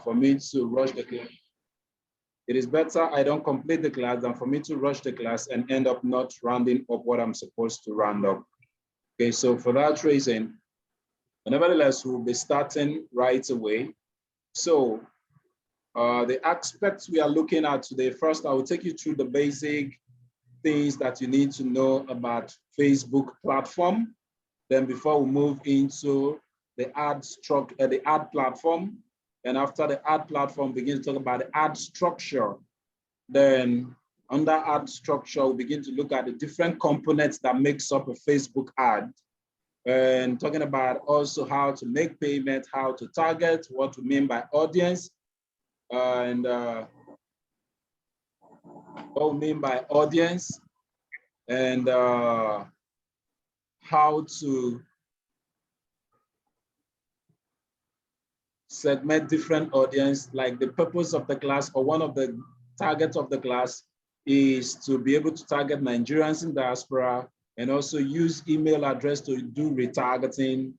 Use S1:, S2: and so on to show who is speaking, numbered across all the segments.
S1: for me to rush the class. It is better I don't complete the class than for me to rush the class and end up not rounding up what I'm supposed to round up. Okay, so for that reason, nevertheless, we'll be starting right away. So the aspects we are looking at today, first I will take you through the basic things that you need to know about Facebook platform. Then before we move into the ad platform, and after the ad platform, begin to talk about the ad structure. Then under ad structure, we begin to look at the different components that makes up a Facebook ad. And talking about also how to make payment, how to target, what we mean by audience, and what we mean by audience, and how to segment different audience. Like the purpose of the class, or one of the targets of the class, is to be able to target Nigerians in diaspora, and also use email address to do retargeting,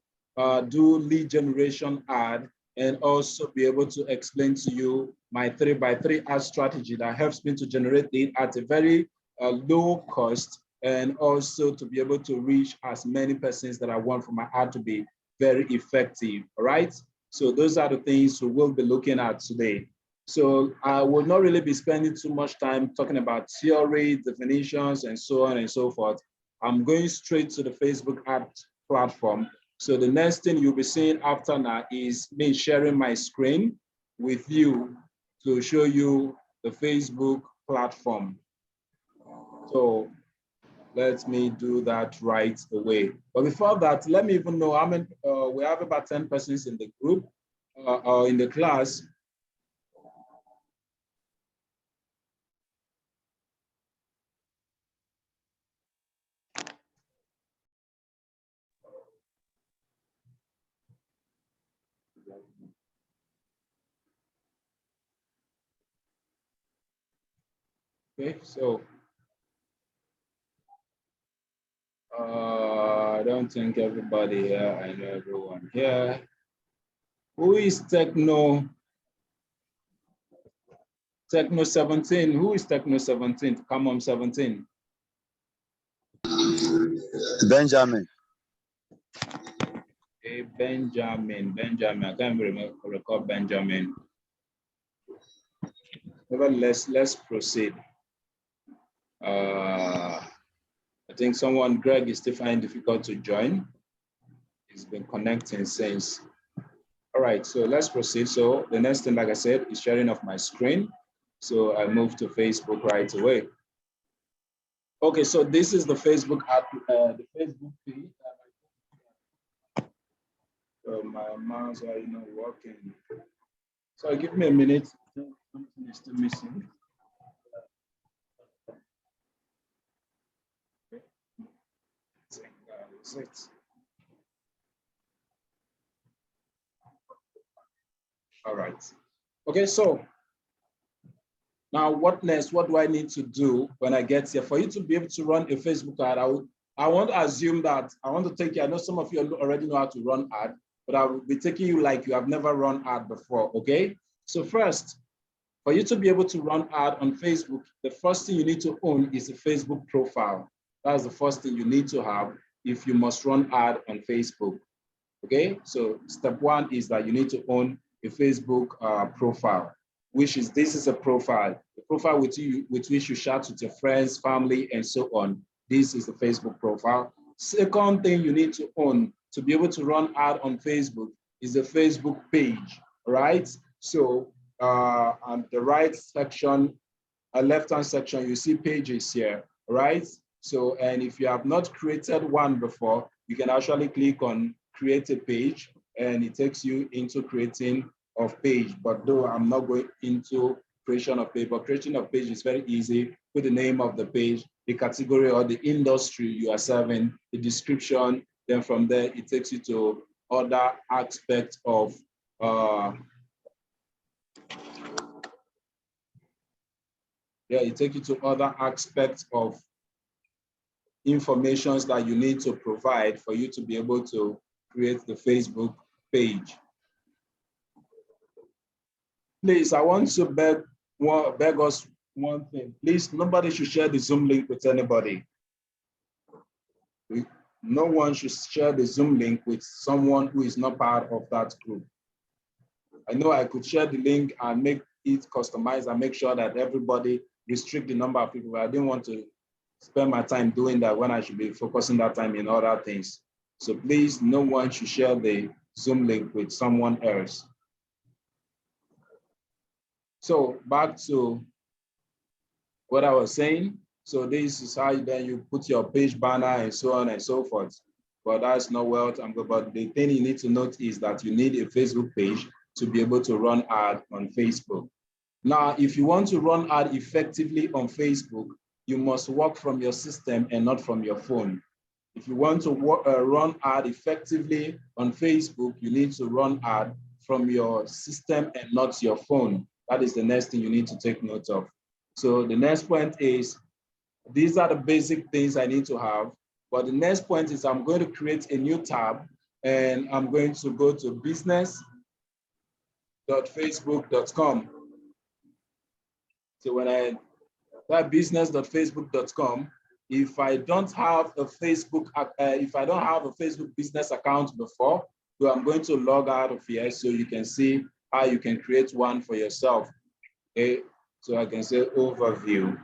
S1: do lead generation ad, and also be able to explain to you my 3x3 ad strategy that helps me to generate lead at a very low cost, and also to be able to reach as many persons that I want for my ad to be very effective. All right. So those are the things we will be looking at today. So I will not really be spending too much time talking about theory, definitions, and so on and so forth. I'm going straight to the Facebook ad platform. So the next thing you'll be seeing after now is me sharing my screen with you to show you the Facebook platform. So let me do that right away. But before that, let me even know how many, we have about 10 persons in the group or in the class. Okay, so I don't think everybody here, I know everyone here. Who is Techno 17? Who is Techno 17? Come on, 17.
S2: Benjamin.
S1: Hey, Benjamin. I can't recall Benjamin. Nevertheless, let's proceed. I think Greg is still finding difficult to join. He's been connecting since. All right, so let's proceed. So the next thing, like I said, is sharing of my screen. So I move to Facebook right away. Okay, so this is the Facebook app, the Facebook page. So my mouse are not working. So give me a minute. Something is still missing. Okay. That's it. All right. Okay, so now what next? What do I need to do when I get here? For you to be able to run a Facebook ad, I want to assume that I want to take you. I know some of you already know how to run ad, but I will be taking you like you have never run ad before, okay? So first, for you to be able to run ad on Facebook, the first thing you need to own is a Facebook profile. That's the first thing you need to have if you must run ad on Facebook, okay? So step one is that you need to own a Facebook profile, which is, this is a profile, the profile with which you chat with your friends, family, and so on. This is the Facebook profile. Second thing you need to own to be able to run ad on Facebook is the Facebook page, right? So on the right section, left-hand section, you see pages here, right? So, and if you have not created one before, you can actually click on create a page, and it takes you into creating of page. But though I'm not going into creation of page, but creation of page is very easy. Put the name of the page, the category or the industry you are serving, the description. Then from there, it takes you to other aspects of it takes you to other aspects of information that you need to provide for you to be able to create the Facebook page. please, I want to beg us one thing. Please, nobody should share the Zoom link with anybody. No one should share the Zoom link with someone who is not part of that group. I know I could share the link and make it customized and make sure that everybody restrict the number of people, but I didn't want to spend my time doing that when I should be focusing that time in other things. So please, no one should share the Zoom link with someone else. So back to what I was saying. So this is how then you put your page banner and so on and so forth. But that's not what I'm going. But the thing you need to note is that you need a Facebook page to be able to run ad on Facebook. Now, if you want to run ad effectively on Facebook, you must work from your system and not from your phone. If you want to run ad effectively on Facebook, you need to run ad from your system and not your phone. That is the next thing you need to take note of. So the next point is, these are the basic things I need to have. But the next point is I'm going to create a new tab and I'm going to go to business.facebook.com. So when I type business.facebook.com, if I don't have a Facebook business account before, so I'm going to log out of here so you can see how you can create one for yourself. Okay, so I can say overview.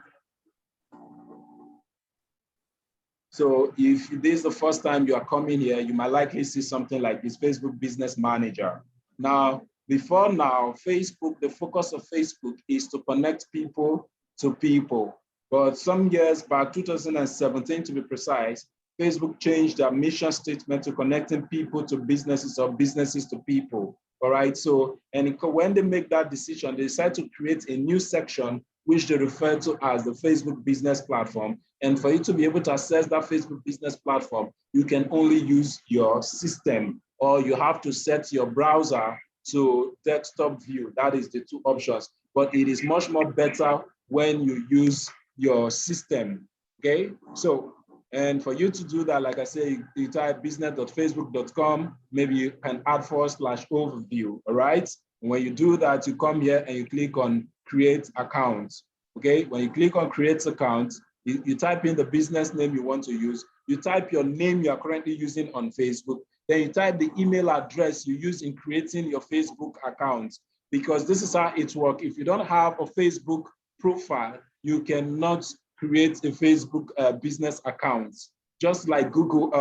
S1: So if this is the first time you are coming here, you might likely see something like this, Facebook Business Manager. Now, before now, Facebook, the focus of Facebook is to connect people to people. But some years back, 2017 to be precise, Facebook changed their mission statement to connecting people to businesses or businesses to people. All right, so, and when they make that decision, they decide to create a new section which they refer to as the Facebook Business Platform. And for you to be able to access that Facebook Business Platform, you can only use your system, or you have to set your browser to desktop view. That is the two options. But it is much more better when you use your system, okay? So, and for you to do that, like I say, you type business.facebook.com, maybe you can add /overview, all right? And when you do that, you come here and you click on create account, okay? When you click on create account, you type in the business name you want to use, you type your name you are currently using on Facebook, then you type the email address you use in creating your Facebook account, because this is how it works. If you don't have a Facebook profile, you cannot create a Facebook business account. Just like Google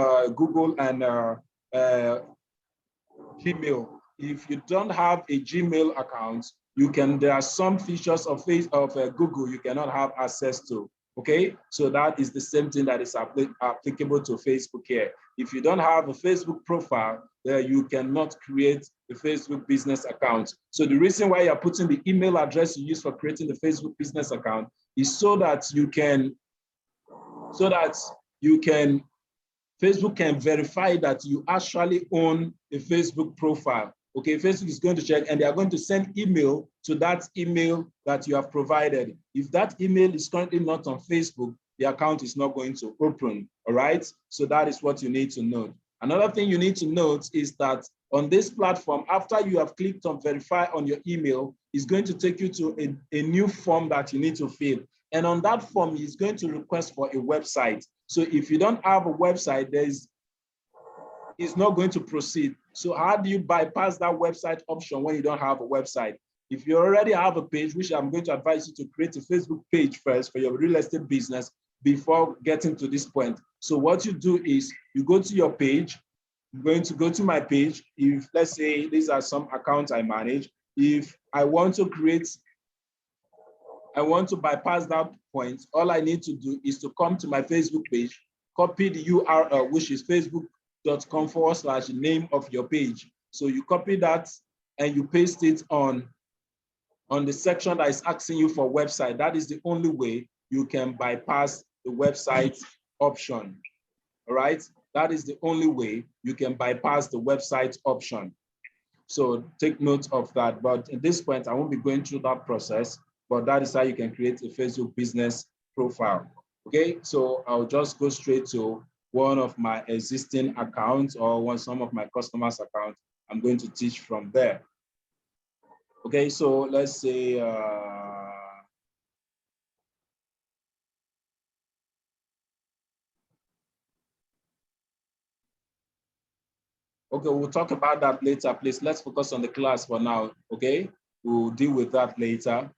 S1: and Gmail. If you don't have a Gmail account, there are some features of Google you cannot have access to. Okay, so that is the same thing that is applicable to Facebook here. If you don't have a Facebook profile, you cannot create a Facebook business account. So the reason why you're putting the email address you use for creating the Facebook business account is so that Facebook can verify that you actually own a Facebook profile. Okay, Facebook is going to check and they are going to send email to that email that you have provided. If that email is currently not on Facebook, the account is not going to open, all right? So that is what you need to know. Another thing you need to note is that on this platform, after you have clicked on verify on your email, it's going to take you to a new form that you need to fill. And on that form, it's going to request for a website. So if you don't have a website, it's not going to proceed. So how do you bypass that website option when you don't have a website? If you already have a page, which I'm going to advise you to create a Facebook page first for your real estate business before getting to this point. So what you do is you go to your page. I'm going to go to my page. If let's say these are some accounts I manage. If I want to bypass that point, all I need to do is to come to my Facebook page, copy the URL, which is facebook.com/name of your page. So you copy that and you paste it on the section that is asking you for website. That is the only way you can bypass the website option, all right? That is the only way you can bypass the website option. So take note of that. But at this point, I won't be going through that process, but that is how you can create a Facebook business profile. Okay, so I'll just go straight to one of my existing accounts or some of my customers' accounts. I'm going to teach from there. Okay, so let's say, okay, we'll talk about that later, please. Let's focus on the class for now, okay? We'll deal with that later.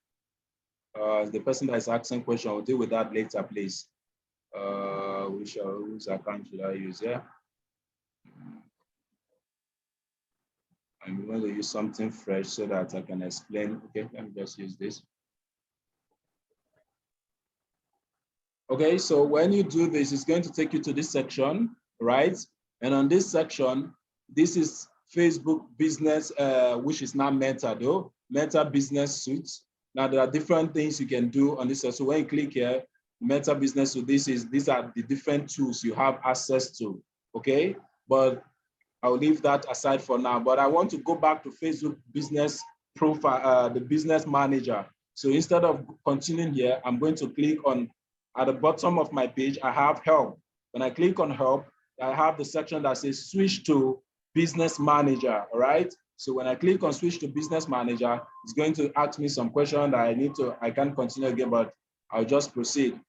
S1: The person that is asking question, we'll deal with that later, please. Whose account should I use? Yeah. I'm going to use something fresh so that I can explain. Okay, let me just use this. Okay, so when you do this, it's going to take you to this section, right? And on this section, this is Facebook business, which is now Meta though, Meta Business Suite. Now there are different things you can do on this. So when you click here, Meta Business Suite, these are the different tools you have access to, okay? But I'll leave that aside for now. But I want to go back to Facebook business profile, the business manager. So instead of continuing here, I'm going to click on, at the bottom of my page, I have help. When I click on help, I have the section that says switch to business manager, all right? So when I click on switch to business manager, it's going to ask me some question that I can't continue again, but I'll just proceed,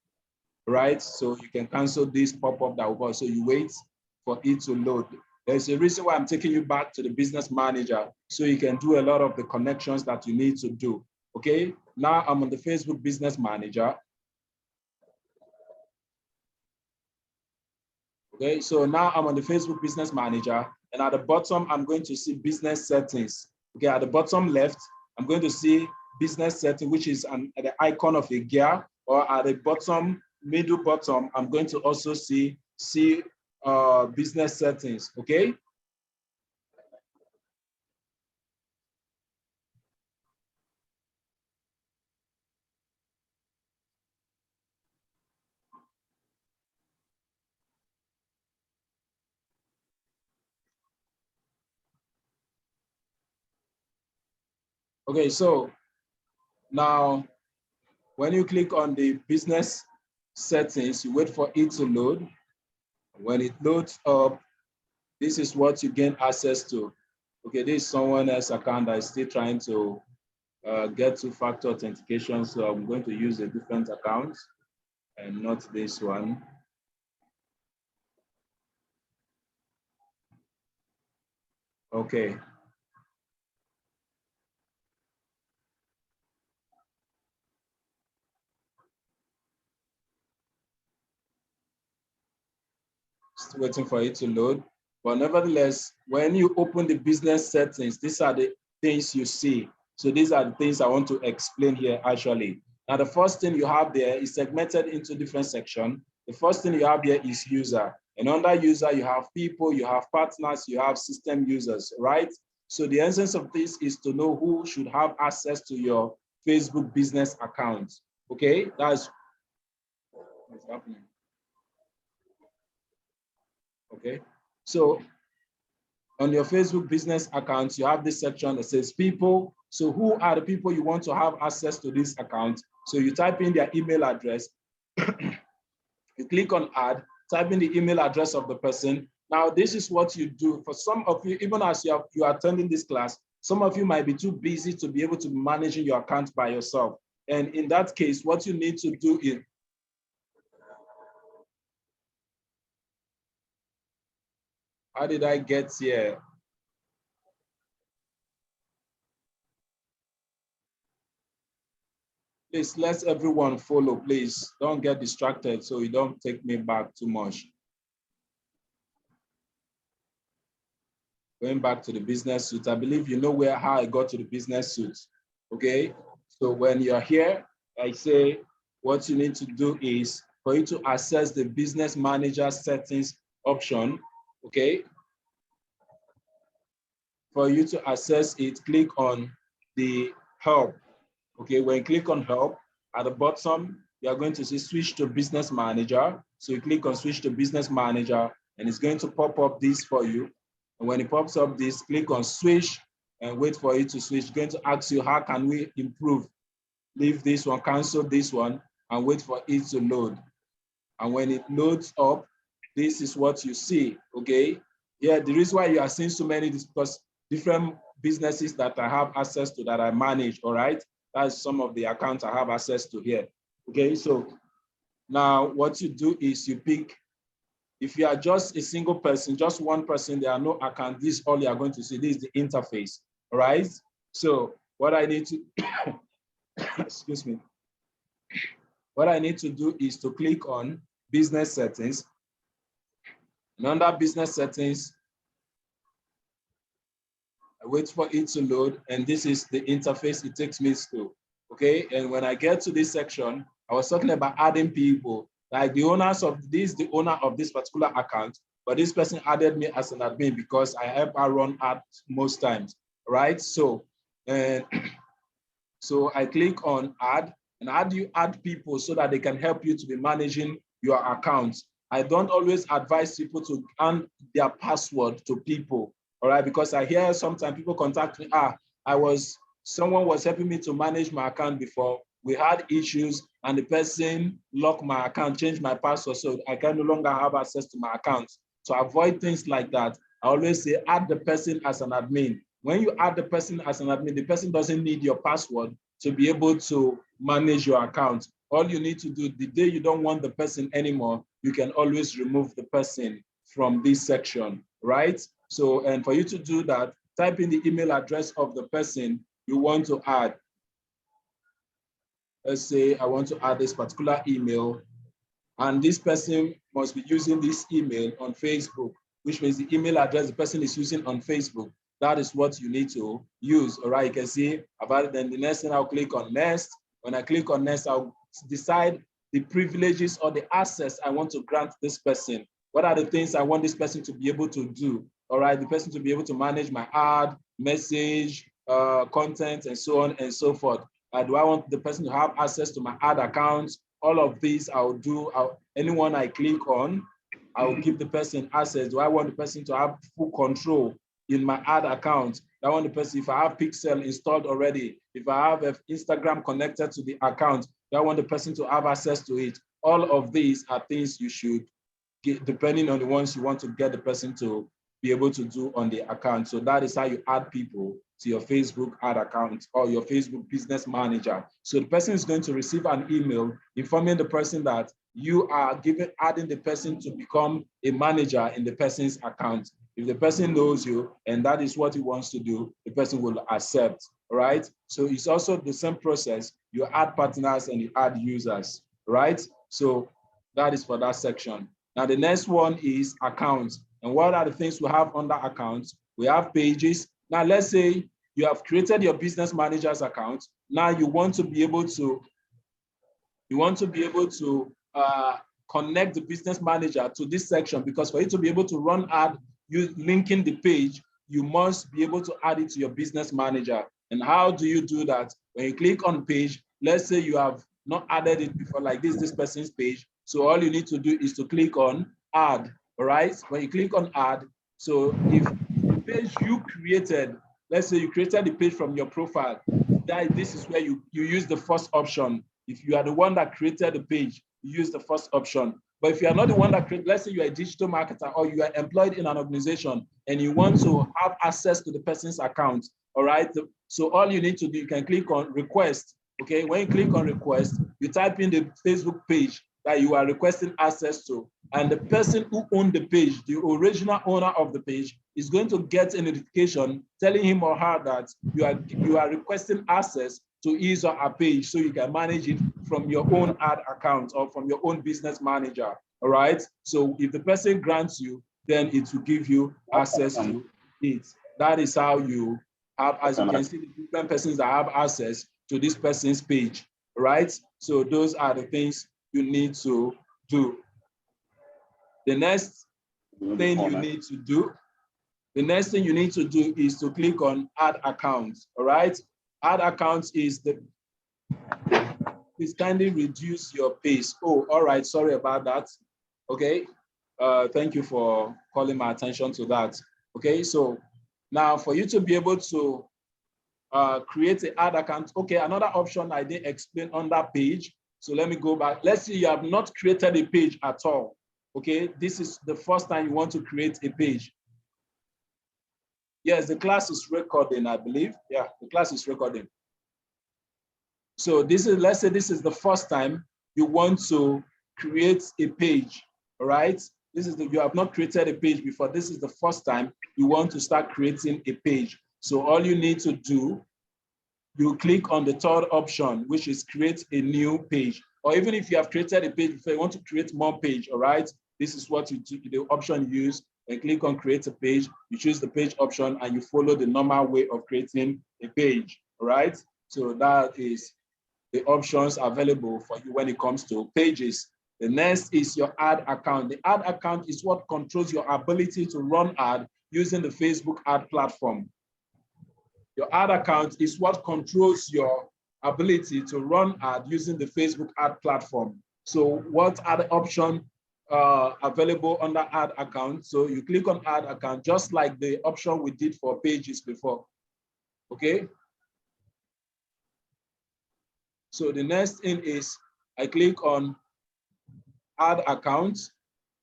S1: right? So you can cancel this pop-up that will go. So you wait for it to load. There's a reason why I'm taking you back to the business manager, so you can do a lot of the connections that you need to do, okay? Now I'm on the Facebook business manager. Okay, so now I'm on the Facebook business manager, and at the bottom, I'm going to see business settings. Okay, at the bottom left, I'm going to see business setting, which is the icon of a gear, or at the bottom, middle bottom, I'm going to also see business settings, okay? Okay, so now when you click on the business settings, you wait for it to load. When it loads up, this is what you gain access to. Okay, this is someone else's account that is still trying to get two-factor authentication. So I'm going to use a different account and not this one. Okay. Still waiting for it to load. But nevertheless, when you open the business settings, these are the things you see. So these are the things I want to explain here actually. Now, the first thing you have there is segmented into different sections. The first thing you have here is user. And under user, you have people, you have partners, you have system users, right? So the essence of this is to know who should have access to your Facebook business account. Okay, that's what's happening. Okay, so on your Facebook business account, you have this section that says people. So who are the people you want to have access to this account? So you type in their email address, you click on add, type in the email address of the person. Now, this is what you do. For some of you, even as you are attending this class, some of you might be too busy to be able to manage your account by yourself. And in that case, what you need to do is, how did I get here? Please, let everyone follow, please. Don't get distracted so you don't take me back too much. Going back to the business suite, I believe you know how I got to the business suite, okay? So when you're here, I say what you need to do is for you to access the business manager settings option, okay? For you to access it, click on the help, okay? When you click on help, at the bottom, you're going to see switch to business manager. So you click on switch to business manager, and it's going to pop up this for you. And when it pops up this, click on switch and wait for it to switch. It's going to ask you, how can we improve? Leave this one, cancel this one, and wait for it to load. And when it loads up, this is what you see, okay? Yeah, the reason why you are seeing so many is because different businesses that I have access to that I manage, all right? That's some of the accounts I have access to here. Okay, so now what you do is you pick, if you are just a single person, just one person, there are no accounts, this is all you are going to see. This is the interface, all right? So what I need to, excuse me, what I need to do is to click on business settings. And under business settings, I wait for it to load, and this is the interface it takes me to, okay? And when I get to this section, I was talking about adding people, like the owners of this, the owner of this particular account, but this person added me as an admin because I help her run ads most times, right? So, so I click on add, and how do you add people so that they can help you to be managing your accounts? I don't always advise people to hand their password to people, all right? Because I hear sometimes people contact me, someone was helping me to manage my account before. We had issues and the person locked my account, changed my password, so I can no longer have access to my account. To avoid things like that, I always say add the person as an admin. When you add the person as an admin, the person doesn't need your password to be able to manage your account. All you need to do, the day you don't want the person anymore, you can always remove the person from this section, right? So, and for you to do that, type in the email address of the person you want to add. Let's say I want to add this particular email, and this person must be using this email on Facebook, which means the email address the person is using on Facebook. That is what you need to use, all right? You can see about it. Then the next thing, I'll click on next. When I click on next, I'll decide the privileges or the access I want to grant this person. What are the things I want this person to be able to do? All right, the person to be able to manage my ad, message, content, and so on and so forth. Do I want the person to have access to my ad accounts? All of these I'll do. Anyone I click on, I'll give the person access. Do I want the person to have full control in my ad account? I want the person, if I have Pixel installed already, if I have Instagram connected to the account, I want the person to have access to it. All of these are things you should get, depending on the ones you want to get the person to be able to do on the account. So that is how you add people to your Facebook ad account or your Facebook business manager. So the person is going to receive an email informing the person that you are adding the person to become a manager in the person's account. If the person knows you and that is what he wants to do, the person will accept, right? So it's also the same process. You add partners and you add users, right? So that is for that section. Now the next one is accounts. And what are the things we have under accounts? We have pages. Now let's say you have created your business manager's account. Now you want to be able to connect the business manager to this section, because for you to be able to run ad, you linking the page, you must be able to add it to your business manager. And how do you do that? When you click on page, let's say you have not added it before, like this person's page. So all you need to do is to click on add, all right? When you click on add, so if the page you created, let's say you created the page from your profile, this is where you use the first option. If you are the one that created the page, you use the first option. But if you are not the one that created, let's say you are a digital marketer or you are employed in an organization and you want to have access to the person's account, all right? So all you need to do, you can click on request, okay? When you click on request, you type in the Facebook page that you are requesting access to, and the person who owned the page, the original owner of the page, is going to get a notification telling him or her that you are requesting access to his or her page so you can manage it from your own ad account or from your own business manager, all right? So if the person grants you, then it will give you access to it. That is how you have, as you can see, the different persons that have access to this person's page, right? So those are the things you need to do. The next thing you need to do, is to click on add accounts, all right? Add accounts is please kindly reduce your pace. Oh, all right, sorry about that. Okay, thank you for calling my attention to that. Okay, so now for you to be able to create an ad account, okay, another option I didn't explain on that page. So let me go back. Let's say you have not created a page at all. Okay, this is the first time you want to create a page. Yes, the class is recording, I believe. Yeah, the class is recording. So this is, let's say this is the first time you want to create a page, all right? This is you have not created a page before. This is the first time you want to start creating a page. So all you need to do, you click on the third option, which is create a new page. Or even if you have created a page before, you want to create more page, all right? This is what you do, the option you use, and click on create a page. You choose the page option and you follow the normal way of creating a page, all right? So that is the options available for you when it comes to pages. The next is your ad account. The ad account is what controls your ability to run ad using the Facebook ad platform. Your ad account is what controls your ability to run ad using the Facebook ad platform. So what are the options available under ad account? So you click on ad account, just like the option we did for pages before, okay? So the next thing is I click on add account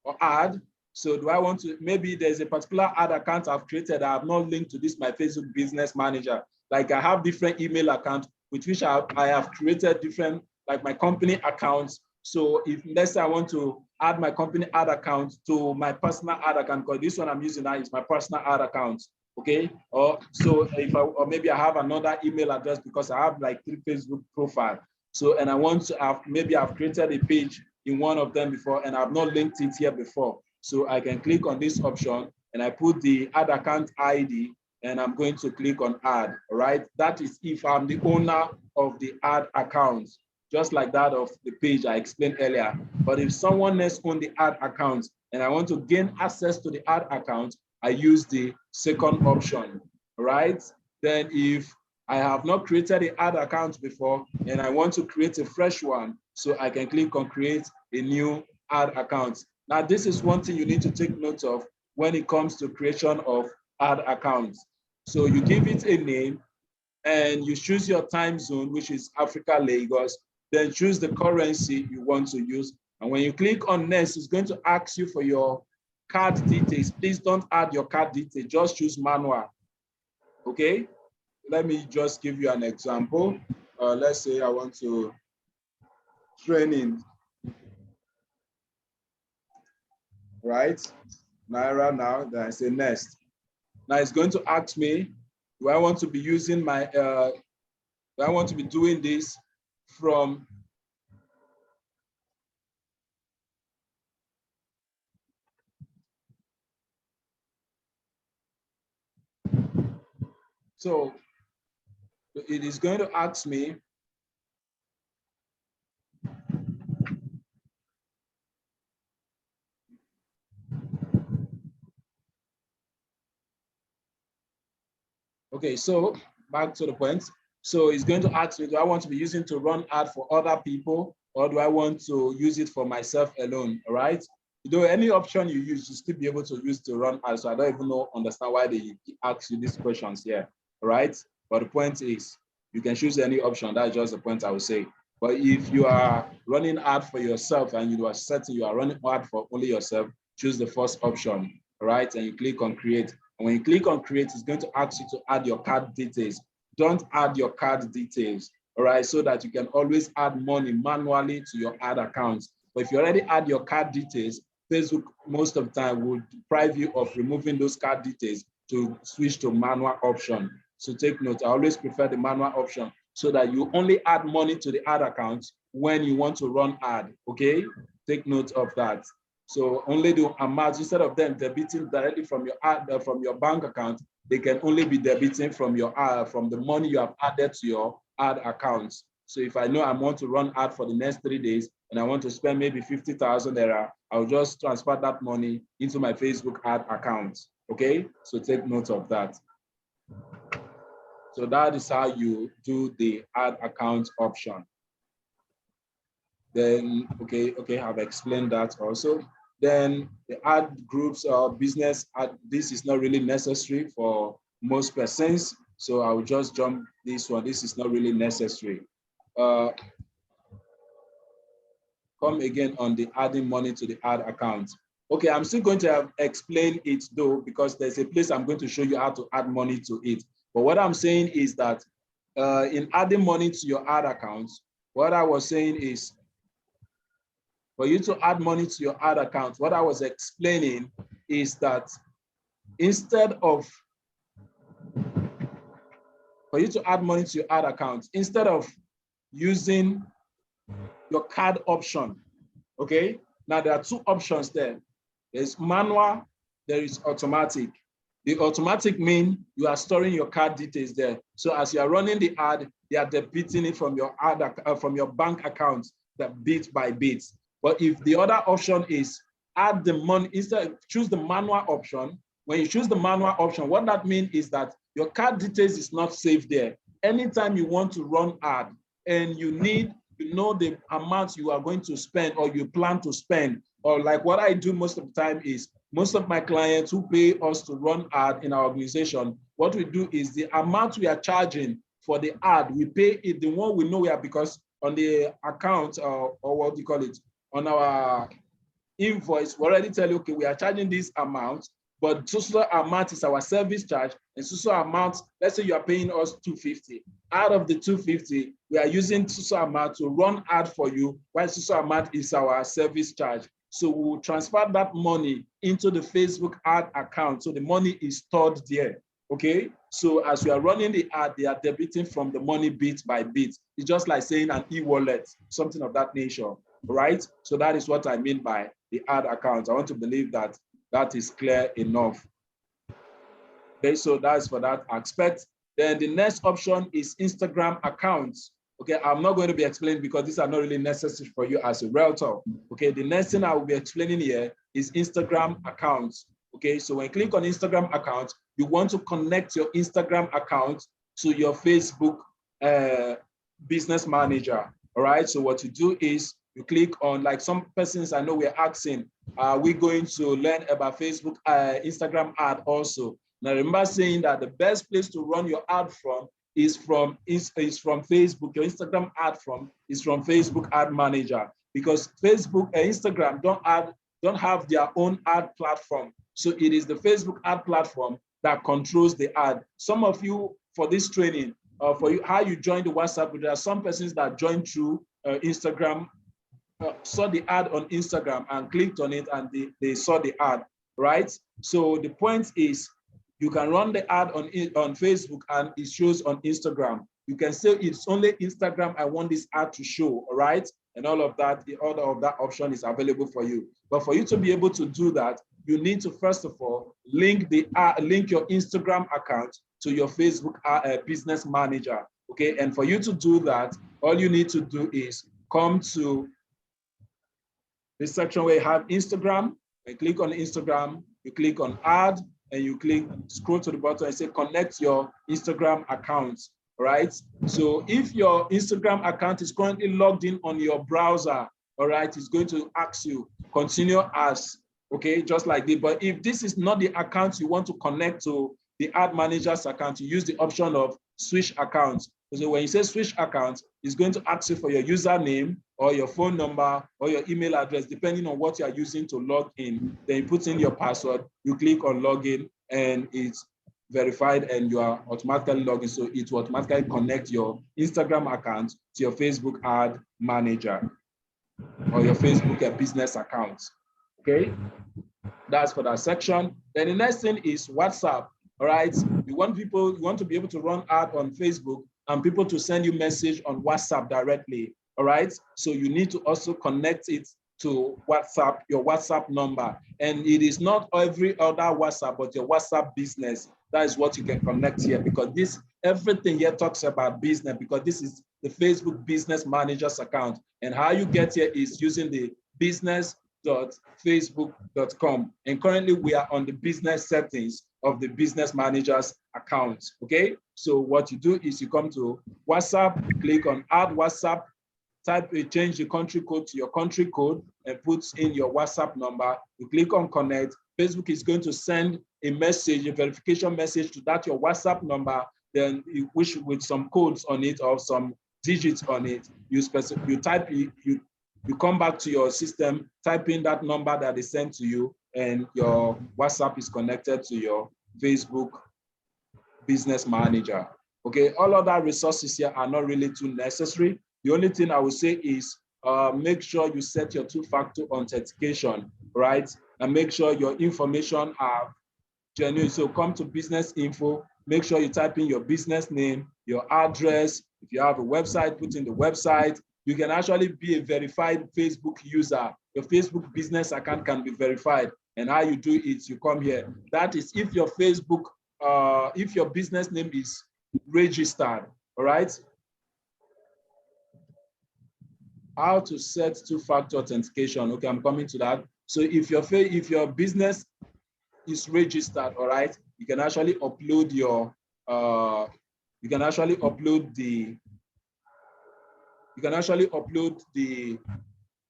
S1: or add. So do I want to, maybe there's a particular ad account I've created that I have not linked to this, my Facebook Business Manager. Like I have different email accounts with which I have created different, like my company accounts. So if let's say I want to add my company ad account to my personal ad account, because this one I'm using now is my personal ad account. Okay, or so if I, or maybe I have another email address because I have like 3 Facebook profiles. So, and I want to have, maybe I've created a page in one of them before and I've not linked it here before. So I can click on this option and I put the ad account ID and I'm going to click on add, all right? That is if I'm the owner of the ad account, just like that of the page I explained earlier. But if someone else owns the ad account and I want to gain access to the ad account, I use the second option, right? Then if I have not created an ad account before and I want to create a fresh one, so I can click on create a new ad account. Now, this is one thing you need to take note of when it comes to creation of ad accounts. So you give it a name and you choose your time zone, which is Africa, Lagos, then choose the currency you want to use. And when you click on next, it's going to ask you for your card details. Please don't add your card details, just choose manual, okay? Let me just give you an example. Let's say I want to training, right? Naira now, then I say next. Now it's going to ask me, do I want to be using my, do I want to be doing this from so it is going to ask me, okay, so back to the point. So it's going to ask me, do I want to be using to run ad for other people or do I want to use it for myself alone, all right? You know, any option you use, you still be able to use to run ads. So I don't even understand why they ask you these questions here, all right? But the point is, you can choose any option. That's just the point I would say. But if you are running ad for yourself and you are certain you are running ad for only yourself, choose the first option, all right? And you click on create. And when you click on create, it's going to ask you to add your card details. Don't add your card details, all right? So that you can always add money manually to your ad accounts. But if you already add your card details, Facebook most of the time will deprive you of removing those card details to switch to manual option. So take note, I always prefer the manual option so that you only add money to the ad account when you want to run ad, okay? Take note of that. So only the amount, instead of them debiting directly from your ad, from your bank account, they can only be debiting from your from the money you have added to your ad account. So if I know I want to run ad for the next 3 days and I want to spend maybe 50,000 naira, I'll just transfer that money into my Facebook ad account. Okay, so take note of that. So that is how you do the ad account option. Then, okay, I've explained that also. Then the ad groups or business ad, this is not really necessary for most persons. So I will just jump this one. This is not really necessary. Come again on the adding money to the ad account. Okay, I'm still going to explain it though, because there's a place I'm going to show you how to add money to it. But what I'm saying is that in adding money to your ad account, what I was saying is for you to add money to your ad account, what I was explaining is that instead of, for you to add money to your ad account, instead of using your card option, okay? Now there are two options there. There's manual, there is automatic. The automatic means you are storing your card details there. So as you are running the ad, they are debiting it from your from your bank account, that bit by bit. But if the other option is add the money, instead choose the manual option. When you choose the manual option, what that means is that your card details is not saved there. Anytime you want to run ad and you need, you know, the amount you are going to spend or you plan to spend, or like what I do most of the time is, most of my clients who pay us to run ad in our organization, what we do is the amount we are charging for the ad, we pay it the one we know we are, because on the account or what do you call it, on our invoice, we already tell you, okay, we are charging this amount, but so amount is our service charge, and so amount, let's say you are paying us 250. Out of the 250, we are using so amount to run ad for you, while so amount is our service charge. So we will transfer that money into the Facebook ad account. So the money is stored there. Okay. So as we are running the ad, they are debiting from the money bit by bit. It's just like saying an e-wallet, something of that nature. Right. So that is what I mean by the ad account. I want to believe that that is clear enough. Okay. So that's for that aspect. Then the next option is Instagram accounts. Okay, I'm not going to be explaining because these are not really necessary for you as a realtor. Okay, the next thing I will be explaining here is Instagram accounts. Okay, so when you click on Instagram account, you want to connect your Instagram account to your Facebook business manager. All right, so what you do is you click on, like some persons I know we're asking, are we going to learn about Facebook, Instagram ad also? Now remember saying that the best place to run your ad from is from Facebook. Your Instagram ad is from Facebook Ad Manager, because Facebook and Instagram don't have their own ad platform. So it is the Facebook ad platform that controls the ad. Some of you, for this training, for you, how you join the WhatsApp, there are some persons that join through Instagram, saw the ad on Instagram and clicked on it, and they saw the ad, right? So the point is, you can run the ad on Facebook and it shows on Instagram. You can say it's only Instagram I want this ad to show, all right? And all of that, the order of that option is available for you. But for you to be able to do that, you need to first of all link your Instagram account to your Facebook business manager, okay? And for you to do that, all you need to do is come to this section where you have Instagram, and click on Instagram, you click on add, and you scroll to the bottom and say connect your Instagram account, right? So if your Instagram account is currently logged in on your browser, all right, it's going to ask you continue as, okay, just like this. But if this is not the account you want to connect to the ad manager's account, you use the option of switch accounts. So when you say switch account, it's going to ask you for your username or your phone number or your email address, depending on what you are using to log in. Then you put in your password, you click on login, and it's verified and you are automatically logged. So it will automatically connect your Instagram account to your Facebook ad manager or your Facebook business account. Okay, that's for that section. Then the next thing is WhatsApp. All right, you want to be able to run ad on Facebook and people to send you message on WhatsApp directly. All right, so you need to also connect it to WhatsApp, your WhatsApp number. And it is not every other WhatsApp, but your WhatsApp business. That is what you can connect here, because everything here talks about business, because this is the Facebook Business Manager's account. And how you get here is using the business.facebook.com. And currently we are on the business settings of the Business Manager's account, okay? So what you do is you come to WhatsApp, click on add WhatsApp, change the country code to your country code and put in your WhatsApp number. You click on connect. Facebook is going to send a message, a verification message to that your WhatsApp number, then which with some codes on it or some digits on it. You come back to your system, type in that number that they sent to you, and your WhatsApp is connected to your Facebook Business Manager. Okay, all other resources here are not really too necessary. The only thing I would say is make sure you set your two-factor authentication, right? And make sure your information are genuine. So come to business info, make sure you type in your business name, your address. If you have a website, put in the website. You can actually be a verified Facebook user. Your Facebook business account can be verified. And how you do it, you come here. That is if your Facebook, if your business name is registered, all right? How to set two-factor authentication. Okay, I'm coming to that. So if your business is registered, all right, you can actually upload your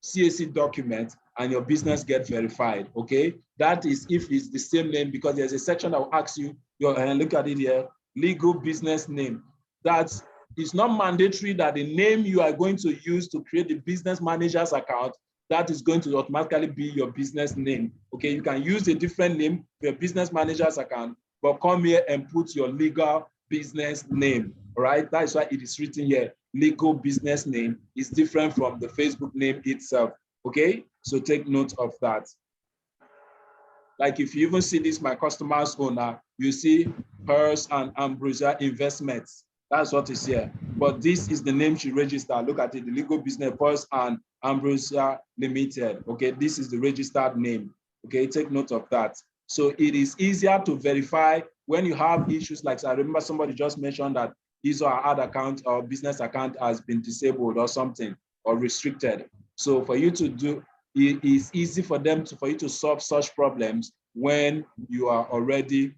S1: CAC document and your business get verified. Okay, that is if it's the same name, because there's a section that will ask you look at it here, legal business name. That it's not mandatory that the name you are going to use to create the business manager's account, that is going to automatically be your business name. Okay, you can use a different name for your business manager's account, but come here and put your legal business name. All right, that is why it is written here. Legal business name is different from the Facebook name itself. Okay, so take note of that. Like if you even see this, my customer's owner, you see Hers and Ambrosia Investments. That's what is here. But this is the name she registered. Look at it, the legal business, Hers and Ambrosia Limited. Okay, this is the registered name. Okay, take note of that. So it is easier to verify when you have issues like, I remember somebody just mentioned that his or her ad account or business account has been disabled or something or restricted. So for you to do, it is easy for them for you to solve such problems when you are already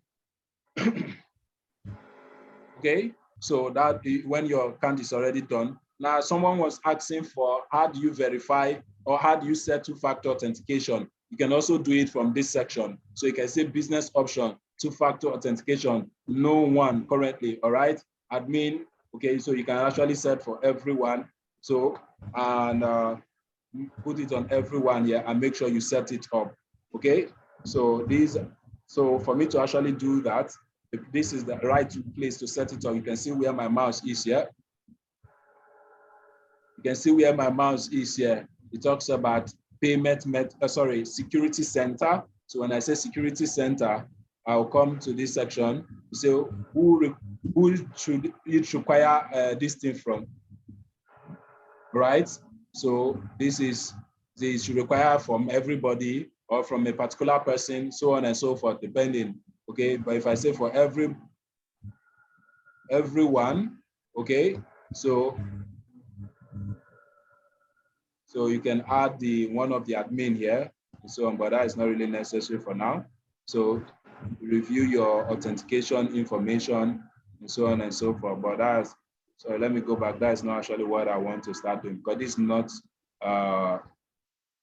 S1: okay. So that when your account is already done. Now, someone was asking for how do you verify or how do you set two-factor authentication? You can also do it from this section. So you can say business option, two-factor authentication, no one currently, all right? Admin, okay, so you can actually set for everyone. So, and put it on everyone here and make sure you set it up, okay? So for me to actually do that, this is the right place to set it up. You can see where my mouse is here. You can see where my mouse is here. It talks about security center. So when I say security center, I'll come to this section. So who should it require this thing from, right? So this should require from everybody or from a particular person, so on and so forth, depending. Okay, but if I say for everyone, okay, so you can add one of the admin here and so on, but that is not really necessary for now. So review your authentication information and so on and so forth. But so let me go back. That is not actually what I want to start doing, because this is not,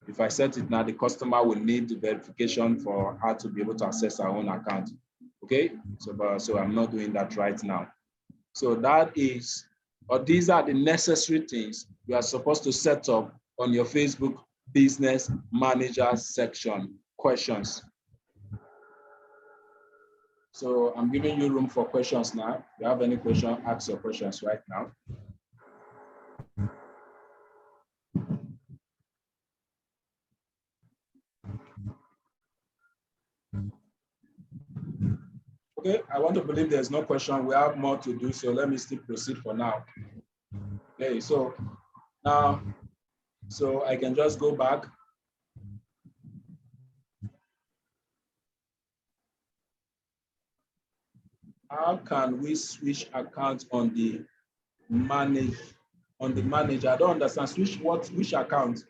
S1: if I set it now, the customer will need the verification for her to be able to access her own account. Okay, so I'm not doing that right now. So these are the necessary things you are supposed to set up on your Facebook Business Manager section. Questions? So I'm giving you room for questions now. If you have any question, ask your questions right now. Okay, I want to believe there's no question. We have more to do, so let me still proceed for now. Okay, so now, so I can just go back. How can we switch accounts on the manager? I don't understand. Which account?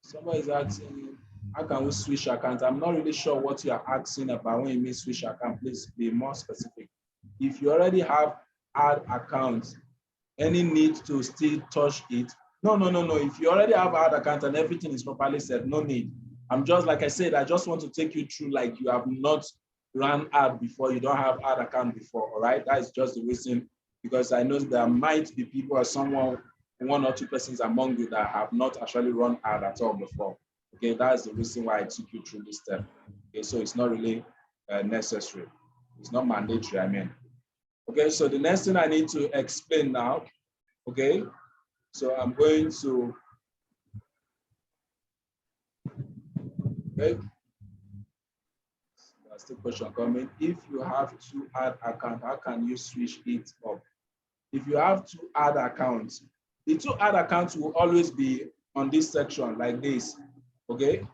S1: Somebody is asking, how can we switch account? I'm not really sure what you are asking about when you mean switch account. Please be more specific. If you already have ad accounts, any need to still touch it? No. If you already have ad account and everything is properly set, no need. I'm just, like I said, I just want to take you through like you have not run ad before, you don't have ad account before, all right? That is just the reason, because I know there might be people or someone one or two persons among you that have not actually run ad at all before. Okay, that's the reason why I took you through this step. Okay, so it's not really necessary. It's not mandatory, I mean. Okay, so the next thing I need to explain now, okay, so I'm going to, okay, that's the question coming. If you have two ad accounts, how can you switch it up? If you have two ad accounts, the two ad accounts will always be on this section like this, okay?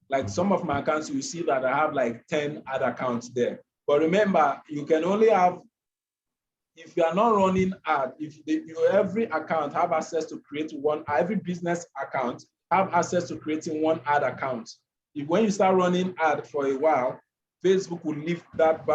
S1: Like some of my accounts, you see that I have like 10 ad accounts there. But remember, you can only have, if you are not running ad, if every account have access to create one, every business account have access to creating one ad account. If when you start running ad for a while, Facebook will lift that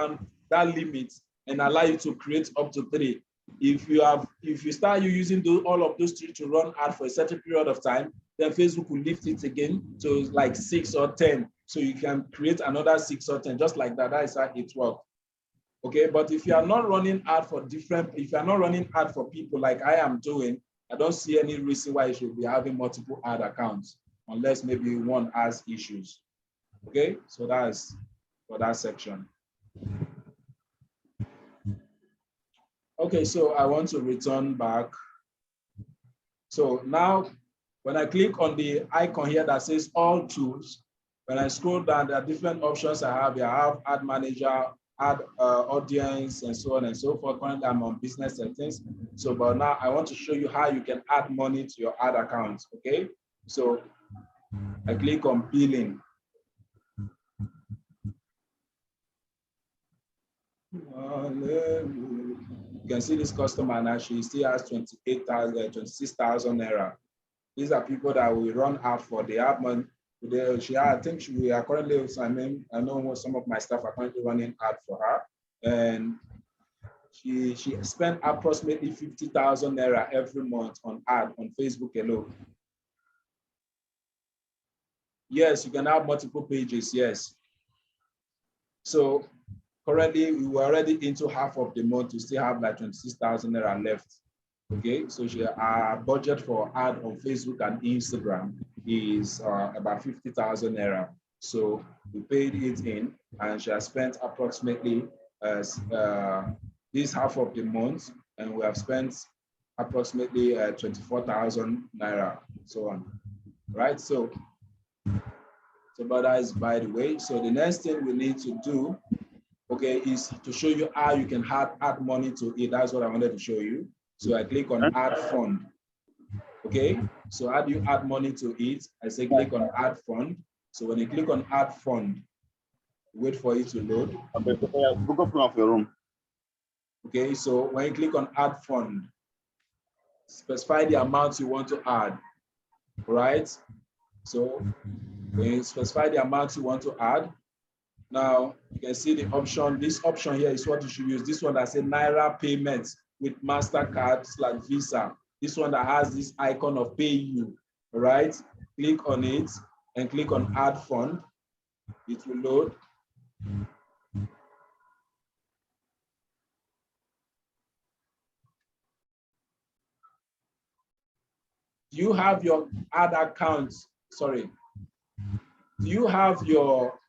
S1: limit and allow you to create up to 3. If you start using all of those 3 to run ad for a certain period of time, then Facebook will lift it again to like 6 or 10. So you can create another 6 or 10, just like that. That is how it works. Okay, but if you are not running ad for if you are not running ad for people like I am doing, I don't see any reason why you should be having multiple ad accounts, unless maybe one has issues. Okay, so that's for that section. Okay, so I want to return back. So now, when I click on the icon here that says all tools, when I scroll down, there are different options I have here. I have ad manager, ad audience, and so on and so forth. Currently, I'm on business settings. So, but now I want to show you how you can add money to your ad account. Okay, so I click on billing. You can see this customer now, she still has 26,000 naira. These are people that we run ad for. They have money. I think we are currently, I know some of my staff are currently running ad for her. And she spent approximately 50,000 naira every month on ad on Facebook alone. Yes, you can have multiple pages, yes. So currently, we were already into half of the month. We still have like 26,000 naira left. Okay, so our budget for ad on Facebook and Instagram is about 50,000 naira. So we paid it in, and she has spent approximately this half of the month, and we have spent approximately 24,000 naira, so on. Right? So but that is by the way. So the next thing we need to do, okay, is to show you how you can add money to it. That's what I wanted to show you. So I click on add fund. Okay, so how do you add money to it? I say click on add fund. So when you click on add fund, wait for it to load. Okay, so when you click on add fund, specify the amount you want to add, right? So when you specify the amount you want to add, now you can see the option. This option here is what you should use. This one that says Naira payments with MasterCard/Visa. This one that has this icon of pay you, right? Click on it and click on add fund. It will load. Do you have your ad account? Sorry. Do you have your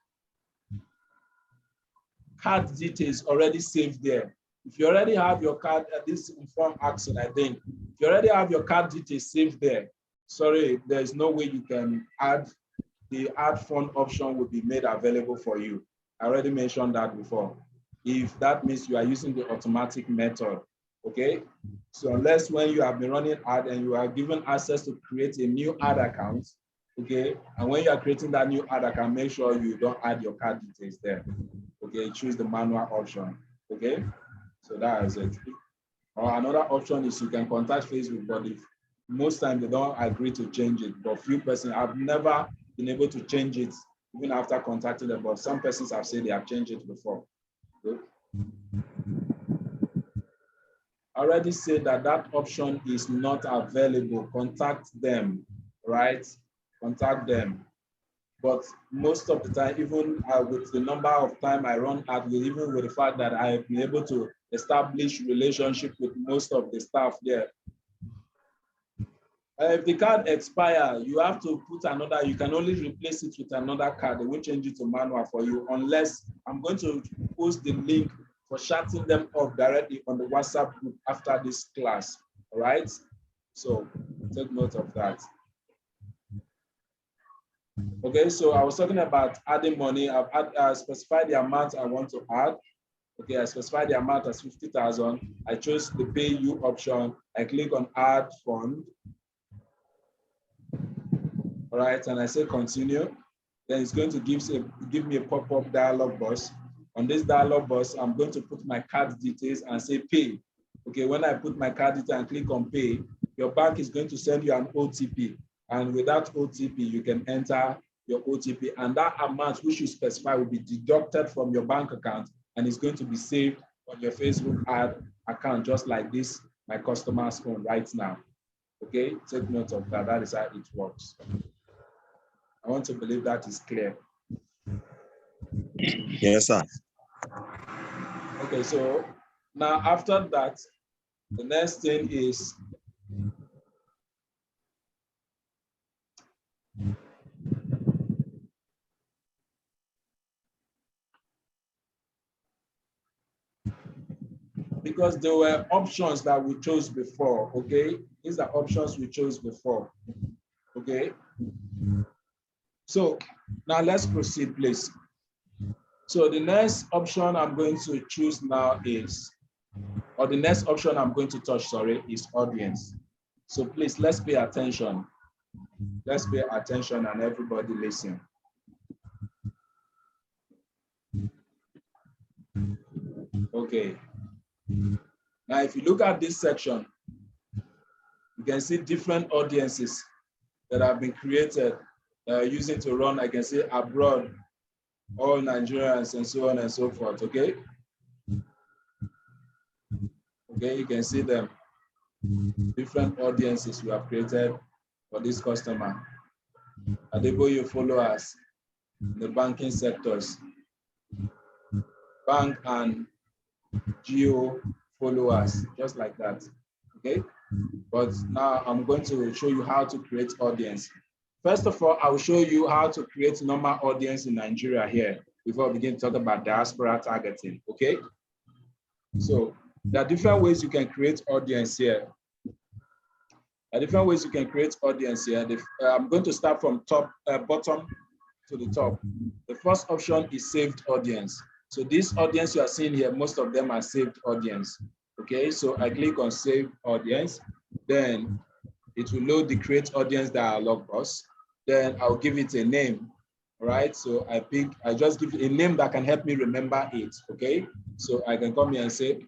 S1: card details already saved there? If you already have your card, this inform action, I think. If you already have your card details saved there, sorry, there's no way you can add. The add fund option will be made available for you. I already mentioned that before. If that means you are using the automatic method, okay? So unless when you have been running ad and you are given access to create a new ad account, okay? And when you are creating that new ad account, make sure you don't add your card details there. Okay, choose the manual option, okay? So that is it. Or another option is you can contact Facebook, but if most times they don't agree to change it, but few persons, I've never been able to change it even after contacting them, but some persons have said they have changed it before. Good. I already said that that option is not available. Contact them, right? Contact them. But most of the time, even with the number of time I run ad, even with the fact that I've been able to establish relationship with most of the staff there, If the card expire, you have to put another, you can only replace it with another card. They won't change it to manual for you unless I'm going to post the link for shutting them off directly on the WhatsApp group after this class. All right. So take note of that. Okay, so I was talking about adding money. I've specified the amount I want to add. Okay, I specified the amount as 50,000. I chose the pay you option. I click on add fund. All right, and I say continue. Then it's going to give me a pop-up dialog box. On this dialog box, I'm going to put my card details and say pay. Okay, when I put my card detail and click on pay, your bank is going to send you an OTP. And with that OTP, you can enter your OTP, and that amount which you specify will be deducted from your bank account, and it's going to be saved on your Facebook ad account, just like this, my customer's phone right now. Okay, take note of that. That is how it works. I want to believe that is clear.
S2: Yes, sir.
S1: Okay, so now after that, the next thing is because there were options that we chose before, okay? These are options we chose before, okay? So now let's proceed, please. So the next option I'm going to choose now is, or the next option I'm going to touch, sorry, is audience. So please, let's pay attention. Let's pay attention and everybody listen. Okay. Now, if you look at this section, you can see different audiences that have been created using to run, I can say, abroad, all Nigerians, and so on and so forth, okay? Okay, you can see them. Different audiences we have created for this customer. Adeboye followers in the banking sectors. Bank and geo followers, just like that, okay? But now I'm going to show you how to create audience. First of all, I will show you how to create normal audience in Nigeria here before we begin to talk about diaspora targeting, okay? So there are different ways you can create audience here. There are different ways you can create audience here. I'm going to start from bottom to the top. The first option is saved audience. So this audience you are seeing here, most of them are saved audience. Okay, so I click on save audience, then it will load the create audience dialog box. Then I'll give it a name. All right, so I just give it a name that can help me remember it. Okay, so I can come here and say,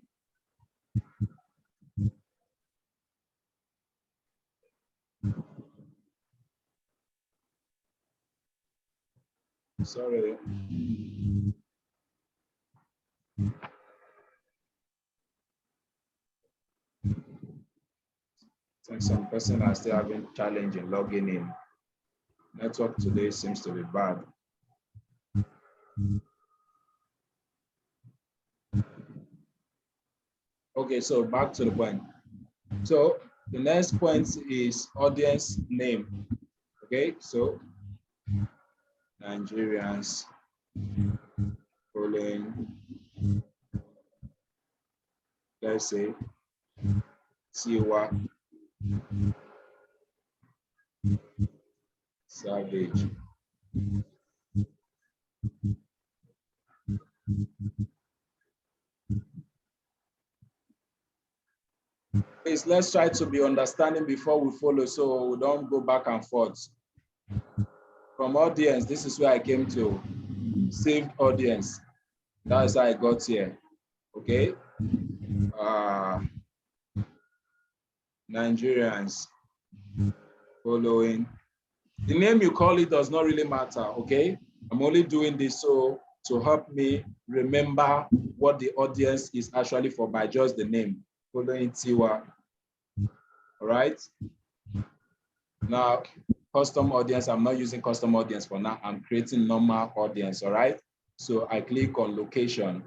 S1: sorry. And some person are still having challenge in logging in. Network today seems to be bad. Okay, so back to the point. So the next point is audience name. Okay, so Nigerians following, let's say, Tiwa Savage. Please, let's try to be understanding before we follow so we don't go back and forth. From audience, this is where I came to. Saved audience. That's how I got here. Okay. Nigerians following. The name you call it does not really matter, okay? I'm only doing this so to help me remember what the audience is actually for by just the name, following Tiwa. All right? Now, custom audience, I'm not using custom audience for now. I'm creating normal audience, all right? So I click on location.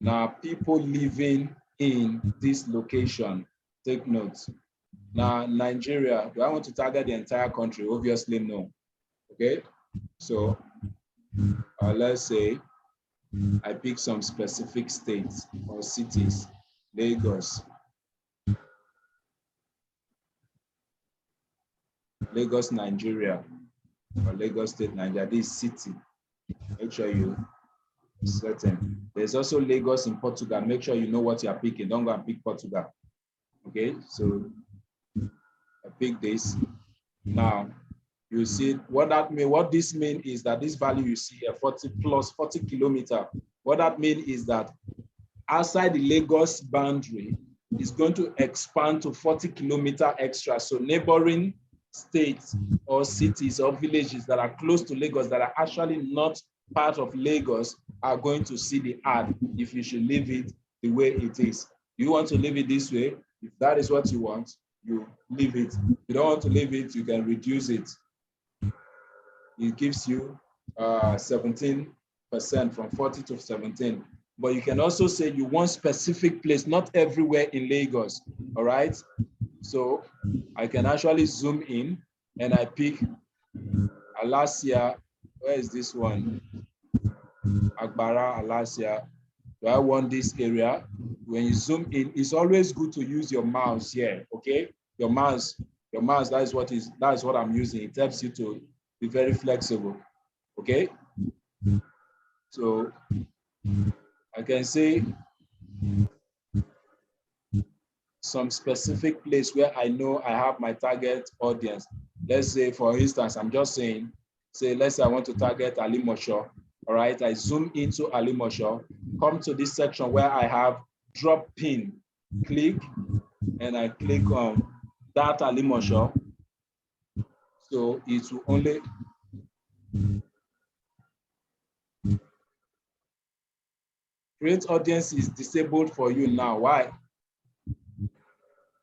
S1: Now, people living in this location, take notes. Now, Nigeria, do I want to target the entire country? Obviously, no. Okay, so let's say I pick some specific states or cities. Lagos, Nigeria, or Lagos State, Nigeria. This city, make sure you certain. There's also Lagos in Portugal. Make sure you know what you are picking. Don't go and pick Portugal. Okay, so I pick this. Now, you see what that means. What this means is that this value you see here, 40 plus 40 kilometer. What that means is that outside the Lagos boundary is going to expand to 40 kilometer extra. So neighboring states or cities or villages that are close to Lagos that are actually not part of Lagos are going to see the ad if you should leave it the way it is. You want to leave it this way? If that is what you want, you leave it. If you don't want to leave it, you can reduce it. It gives you 17% from 40 to 17. But you can also say you want specific place, not everywhere in Lagos, all right? So I can actually zoom in and I pick Alasia. Where is this one? Agbara, Alasia. Do I want this area? When you zoom in, it's always good to use your mouse here, okay? Your mouse, that is what I'm using. It helps you to be very flexible, okay? So I can say some specific place where I know I have my target audience. Let's say, for instance, I'm just saying, let's say I want to target Alimosho. All right, I zoom into Alimosho, come to this section where I have drop pin, click, and I click on that Alimosho. So it will only create audience is disabled for you now. Why?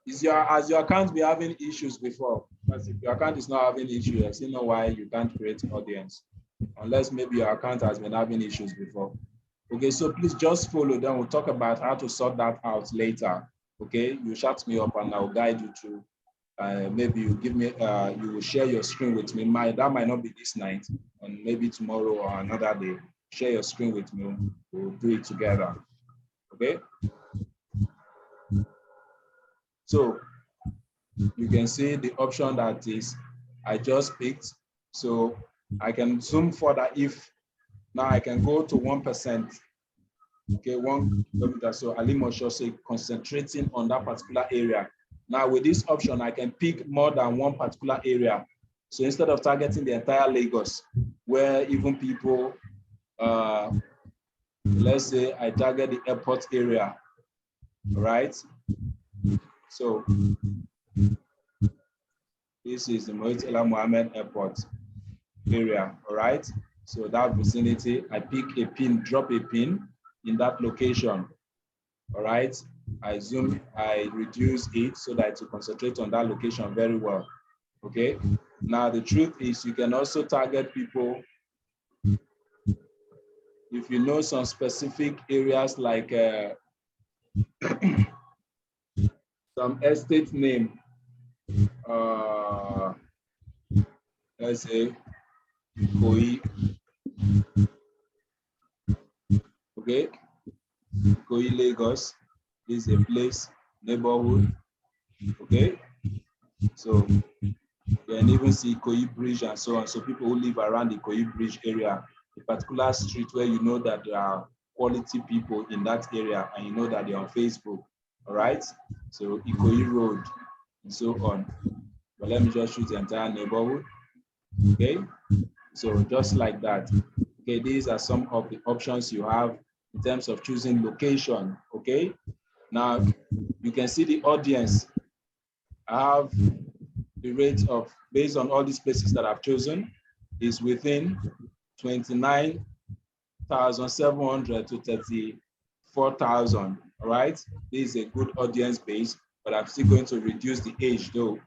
S1: Has your account been having issues before? Because if your account is not having issues, I still know why you can't create audience. Unless maybe your account has been having issues before. Okay, so please just follow, then we'll talk about how to sort that out later. Okay, you shut me up and I'll guide you through. Maybe you give me, you will share your screen with me. That might not be this night, and maybe tomorrow or another day. Share your screen with me. We'll do it together. Okay. So you can see the option that is I just picked. So I can zoom further if now I can go to 1%. Okay, 1 kilometer. So Alimosho, say concentrating on that particular area. Now with this option, I can pick more than one particular area. So instead of targeting the entire Lagos, where even people, let's say I target the airport area, right? So this is the Murtala Mohammed Airport area, all right? So that vicinity, I pick a pin, drop a pin in that location, all right? I zoom, I reduce it so that to concentrate on that location very well, okay? Now the truth is you can also target people if you know some specific areas like some estate name, let's say Koi, okay? Koi, Lagos is a place, neighborhood, okay? So you can even see Koi Bridge and so on. So people who live around the Koi Bridge area, a particular street where you know that there are quality people in that area and you know that they're on Facebook, all right? So Ikoyi Road and so on. But let me just choose the entire neighborhood, okay? So just like that. Okay, these are some of the options you have in terms of choosing location, okay? Now, you can see the audience. I have the rate of, based on all these places that I've chosen, is within 29,700 to 34,000, all right? This is a good audience base, but I'm still going to reduce the age though.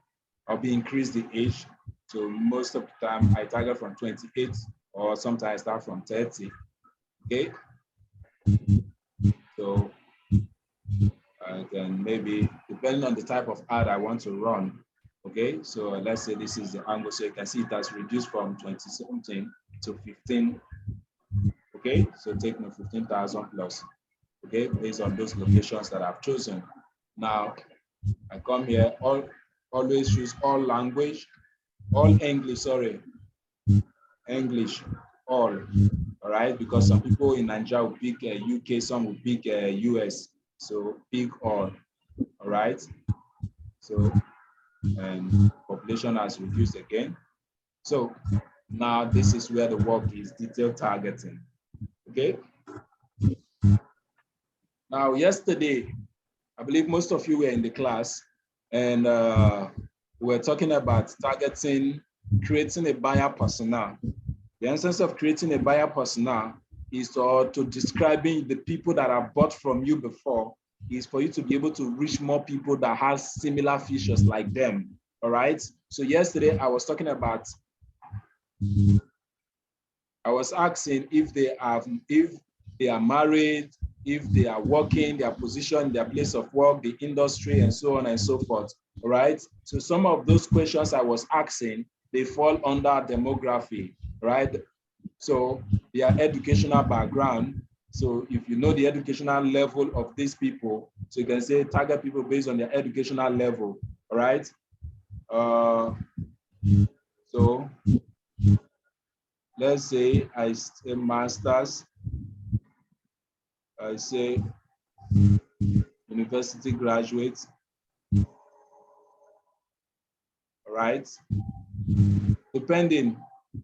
S1: I'll increase the age. So most of the time I target from 28 or sometimes I start from 30, okay? So I can maybe, depending on the type of ad I want to run. Okay, so let's say this is the angle. So you can see it has reduced from 2017 to 15. Okay, so take note 15,000 plus. Okay, based on those locations that I've chosen. Now, I come here, always choose all language, all English, sorry, English, all right? Because some people in Nigeria will pick UK, some will pick US, so pick all right? So, and population has reduced again. So now this is where the work is, detailed targeting, okay? Now, yesterday, I believe most of you were in the class, and we're talking about targeting, creating a buyer persona. The essence of creating a buyer persona is to describing the people that have bought from you before, is for you to be able to reach more people that have similar features like them, all right? So yesterday I was talking about, I was asking if they are married, if they are working, their position, their place of work, the industry, and so on and so forth, all right? So some of those questions I was asking, they fall under demography, right? So their educational background. So if you know the educational level of these people, so you can say target people based on their educational level, all right? So let's say I say master's, I say university graduate, all right? Depending,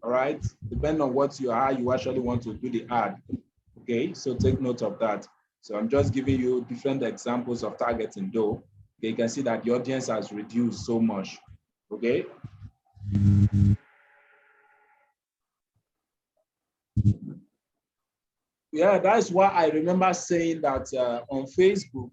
S1: all right? Depending on what you are, you actually want to do the ad, okay? So take note of that. So I'm just giving you different examples of targeting though. Okay, you can see that the audience has reduced so much, okay? Yeah, that's why I remember saying that on Facebook,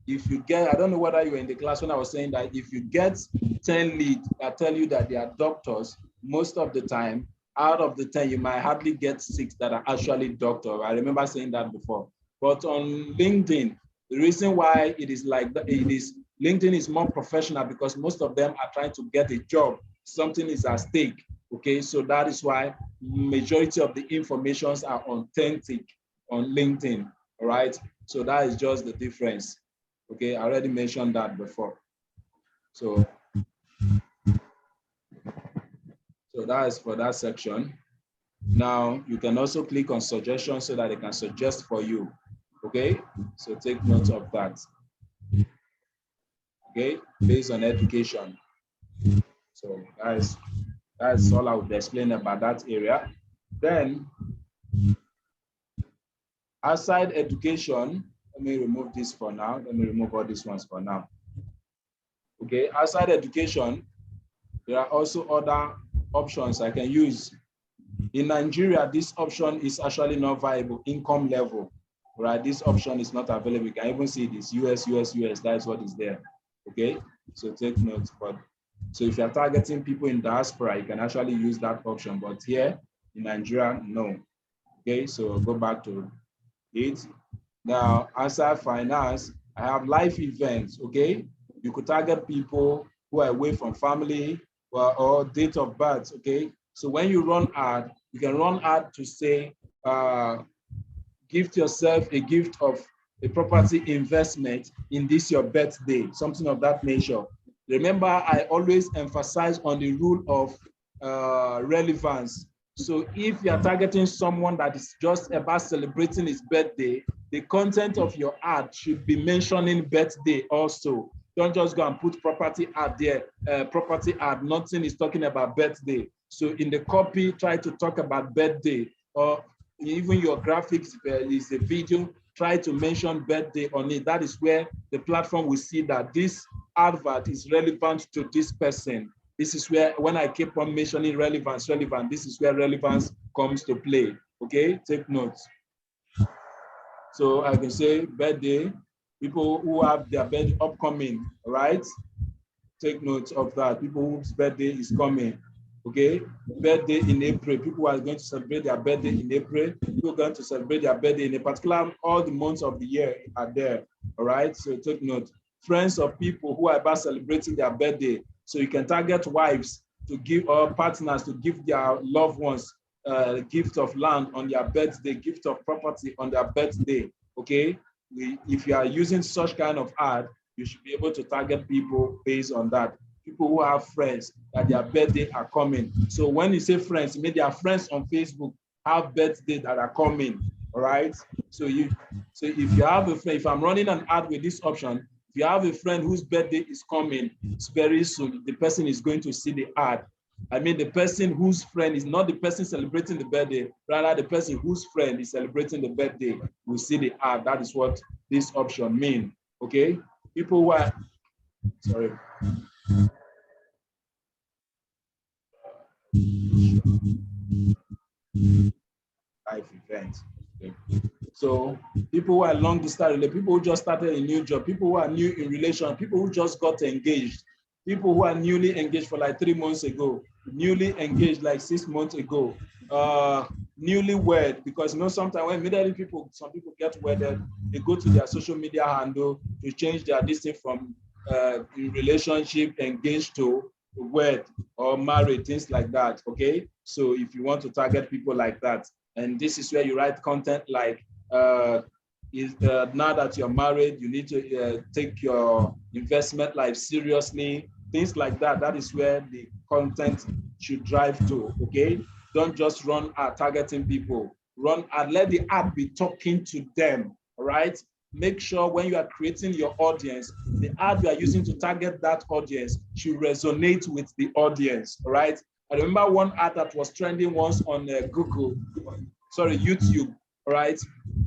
S1: if you get, I don't know whether you were in the class when I was saying that if you get 10 leads that tell you that they are doctors, most of the time, out of the 10, you might hardly get 6 that are actually doctors. I remember saying that before. But on LinkedIn, the reason why it is like that, LinkedIn is more professional because most of them are trying to get a job. Something is at stake. Okay, so that is why majority of the informations are authentic on LinkedIn, all right? So that is just the difference. Okay, I already mentioned that before. So that is for that section. Now you can also click on suggestions so that they can suggest for you. Okay, so take note of that. Okay, based on education. So that's all I would explain about that area. Then outside education, let me remove this for now. Let me remove all these ones for now. Okay, outside education, there are also other options I can use. In Nigeria, this option is actually not viable, income level, right? This option is not available. You can even see this US, that's what is there, okay? So take note, but so if you're targeting people in diaspora, you can actually use that option, but here in Nigeria, no, okay? So go back to it. Now, outside finance, I have life events, okay? You could target people who are away from family or date of birth, okay? So when you run ad, you can run ad to say, gift yourself a gift of a property investment in this your birthday, something of that nature. Remember, I always emphasize on the rule of relevance. So if you are targeting someone that is just about celebrating his birthday, the content of your ad should be mentioning birthday also. Don't just go and put property ad there, property ad, nothing is talking about birthday. So in the copy, try to talk about birthday, or even your graphics is a video, try to mention birthday on it. That is where the platform will see that this advert is relevant to this person. This is where, when I keep on mentioning relevance, this is where relevance comes to play. Okay, take notes. So I can say birthday, people who have their birthday upcoming, right? Take notes of that. People whose birthday is coming. Okay, birthday in April. People are going to celebrate their birthday in April. People are going to celebrate their birthday in a particular, all the months of the year are there. all right? So take note. Friends of people who are about celebrating their birthday. So you can target wives to give, or partners to give their loved ones gift of land on their birthday, gift of property on their birthday, okay? If you are using such kind of ad, you should be able to target people based on that. People who have friends that their birthday are coming. So when you say friends, maybe their friends on Facebook have birthday that are coming, all right? So if you have a friend, if I'm running an ad with this option, if you have a friend whose birthday is coming, it's very soon, the person is going to see the ad. I mean, the person whose friend is not the person celebrating the birthday, rather the person whose friend is celebrating the birthday will see the ad. That is what this option means, okay? People who are, sorry. Life event. Okay. So people who are long distance related, people who just started a new job, people who are new in relation, people who just got engaged, people who are newly engaged for like 3 months ago, newly engaged like 6 months ago, newly wed, because you know sometimes when immediately some people get wedded, they go to their social media handle to change their distance from in relationship, engaged to wed or married, things like that. Okay, so if you want to target people like that, and this is where you write content like now that you're married, you need to take your investment life seriously, things like that. That is where the content should drive to, okay? Don't just run ad targeting people. Run ad, let the ad be talking to them, all right? Make sure when you are creating your audience, the ad you are using to target that audience should resonate with the audience, all right? I remember one ad that was trending once on YouTube, all right?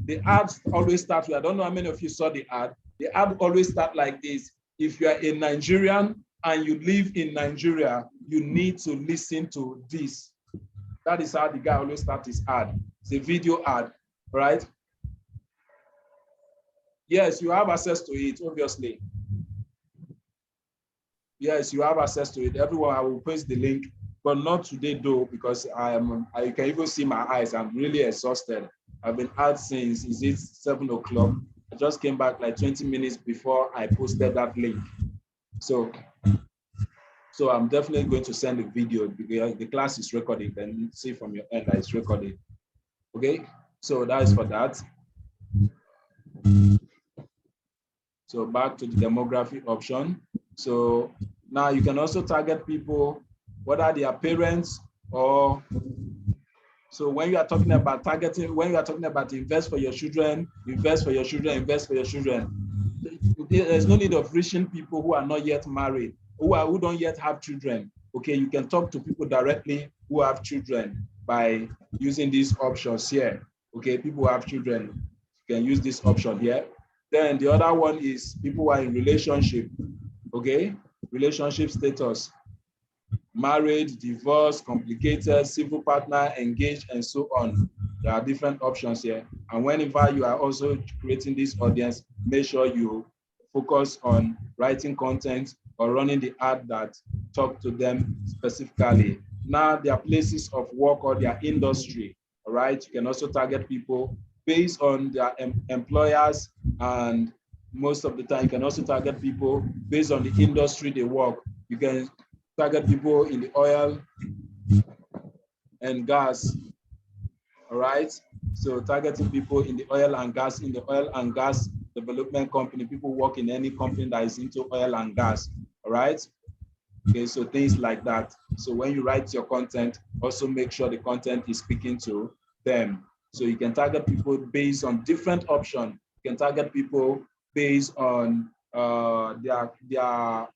S1: The ads always start with, I don't know how many of you saw the ad. The ad always start like this. If you are a Nigerian and you live in Nigeria, you need to listen to this. That is how the guy always starts his ad. It's a video ad, right? Yes, you have access to it, obviously. Yes, you have access to it. Everyone, I will post the link, but not today though, because I can even see my eyes. I'm really exhausted. I've been out since, is it 7 o'clock? I just came back like 20 minutes before I posted that link. So I'm definitely going to send the video because the class is recorded. And see from your end that it's recorded. Okay, so that is for that. So back to the demographic option. So now you can also target people, whether they are parents or, so when you are talking about targeting, when you are talking about invest for your children, invest for your children, invest for your children, there's no need of reaching people who are not yet married, who don't yet have children. Okay, you can talk to people directly who have children by using these options here. Okay, people who have children, you can use this option here. Then the other one is people who are in relationship. Okay, relationship status, married, divorced, complicated, civil partner, engaged, and so on. There are different options here. And whenever you are also creating this audience, make sure you focus on writing content or running the ad that talk to them specifically. Now, their places of work or their industry, all right? You can also target people based on their employers, and most of the time you can also target people based on the industry they work. You can target people in the oil and gas, all right? So targeting people in the oil and gas, in the oil and gas development company, people work in any company that is into oil and gas, all right? Okay, so things like that. So when you write your content, also make sure the content is speaking to them. So you can target people based on different options. You can target people based on the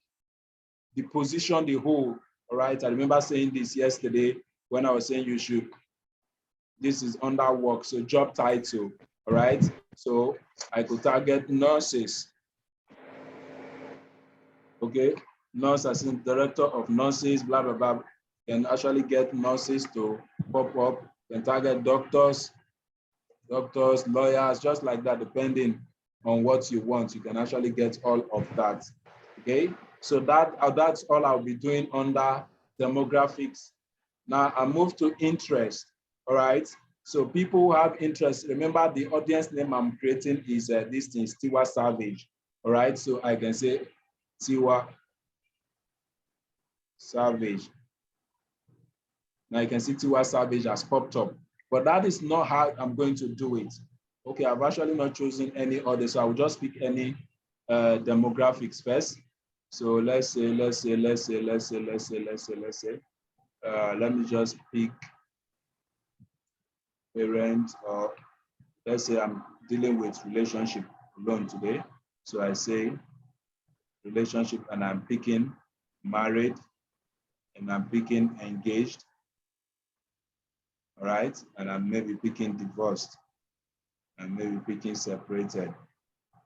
S1: position they hold, all right? I remember saying this yesterday when I was saying you should, this is under work, so job title, all right? So I could target nurses, okay? Nurse as in director of nurses, blah, blah, blah. Can actually get nurses to pop up, can target doctors, lawyers, just like that, depending on what you want. You can actually get all of that, okay? So that's all I'll be doing under demographics. Now I move to interest, all right? So people who have interest, remember the audience name I'm creating is this thing, Tiwa Savage. All right, so I can say Tiwa Savage. Now you can see Tiwa Savage has popped up, but that is not how I'm going to do it. Okay, I've actually not chosen any other, so I will just pick any demographics first. So let me just pick parent, or let's say I'm dealing with relationship alone today. So I say relationship, and I'm picking married, and I'm picking engaged. All right, and I'm maybe picking divorced, and maybe picking separated.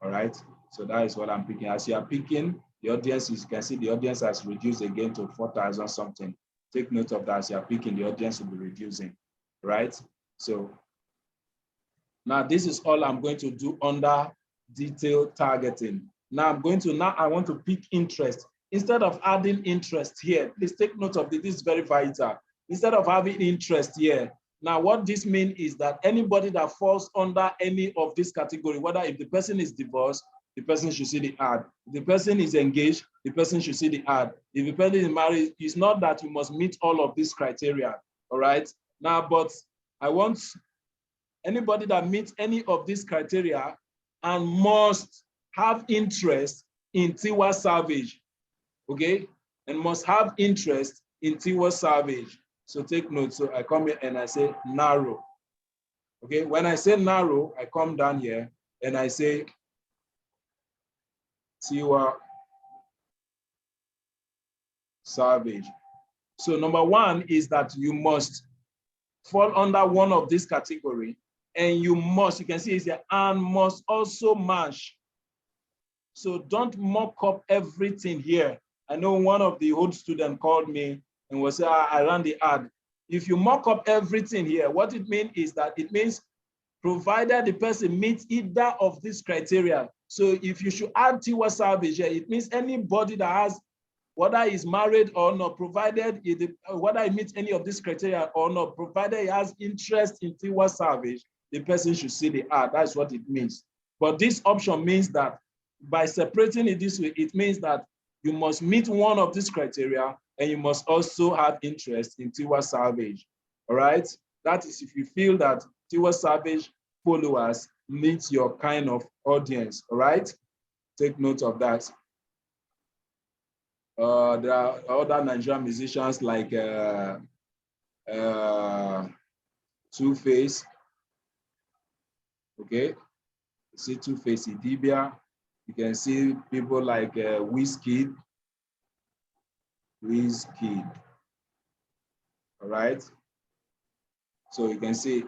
S1: All right, so that is what I'm picking. As you are picking, the audience, you can see the audience has reduced again to 4,000 something. Take note of that. As you are picking, the audience will be reducing, right? So now this is all I'm going to do under detailed targeting. Now I want to pick interest. Instead of adding interest here, please take note of this. This is very vital. Instead of having interest here, now what this means is that anybody that falls under any of this category, whether if the person is divorced, the person should see the ad. If the person is engaged, the person should see the ad. If the person is married, it's not that you must meet all of these criteria, all right? Now, but I want anybody that meets any of these criteria and must have interest in Tiwa Savage, okay? And must have interest in Tiwa Savage. So take note. So I come here and I say narrow. Okay, when I say narrow, I come down here and I say Tiwa Savage. So number one is that you must fall under one of this category, and you can see it's here, and must also match. So don't mock up everything here. I know one of the old students called me and was saying, I ran the ad. If you mock up everything here, what it means is that it means provided the person meets either of these criteria. So if you should add Tiwa Savage here, it means anybody that has, whether he's married or not, provided whether he meets any of these criteria or not, provided he has interest in Tiwa Savage, the person should see the ad. That's what it means. But this option means that by separating it this way, it means that you must meet one of these criteria and you must also have interest in Tiwa Savage. All right? That is if you feel that Tiwa Savage followers meet your kind of audience. All right? Take note of that. There are other Nigerian musicians like Two-Face. Okay, you see Two-Face Idibia. You can see people like Wizkid. All right. So you can see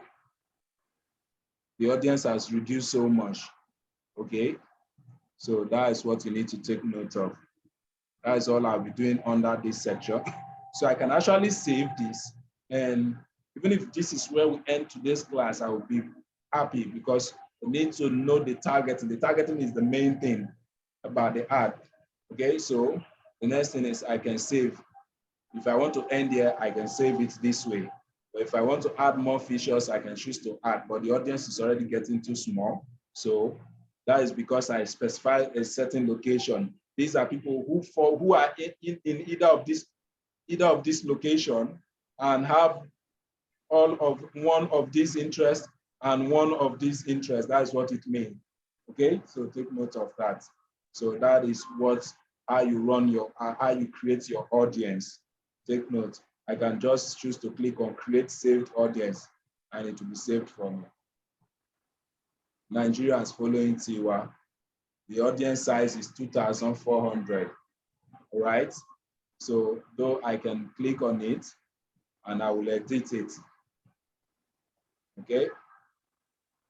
S1: the audience has reduced so much. Okay. So that is what you need to take note of. That is all I'll be doing under this section. So I can actually save this. And even if this is where we end today's class, I will be happy because we need to know the targeting. The targeting is the main thing about the ad. Okay, so the next thing is I can save. If I want to end here, I can save it this way. But if I want to add more features, I can choose to add, but the audience is already getting too small. So that is because I specify a certain location. These are people who are in either of this location and have all of one of these interests and one of these interests. That is what it means. Okay, so take note of that. So that is how you create your audience. Take note. I can just choose to click on create saved audience and it will be saved for me. Nigerians following Tiwa. The audience size is 2,400. All right. So though I can click on it and I will edit it. Okay.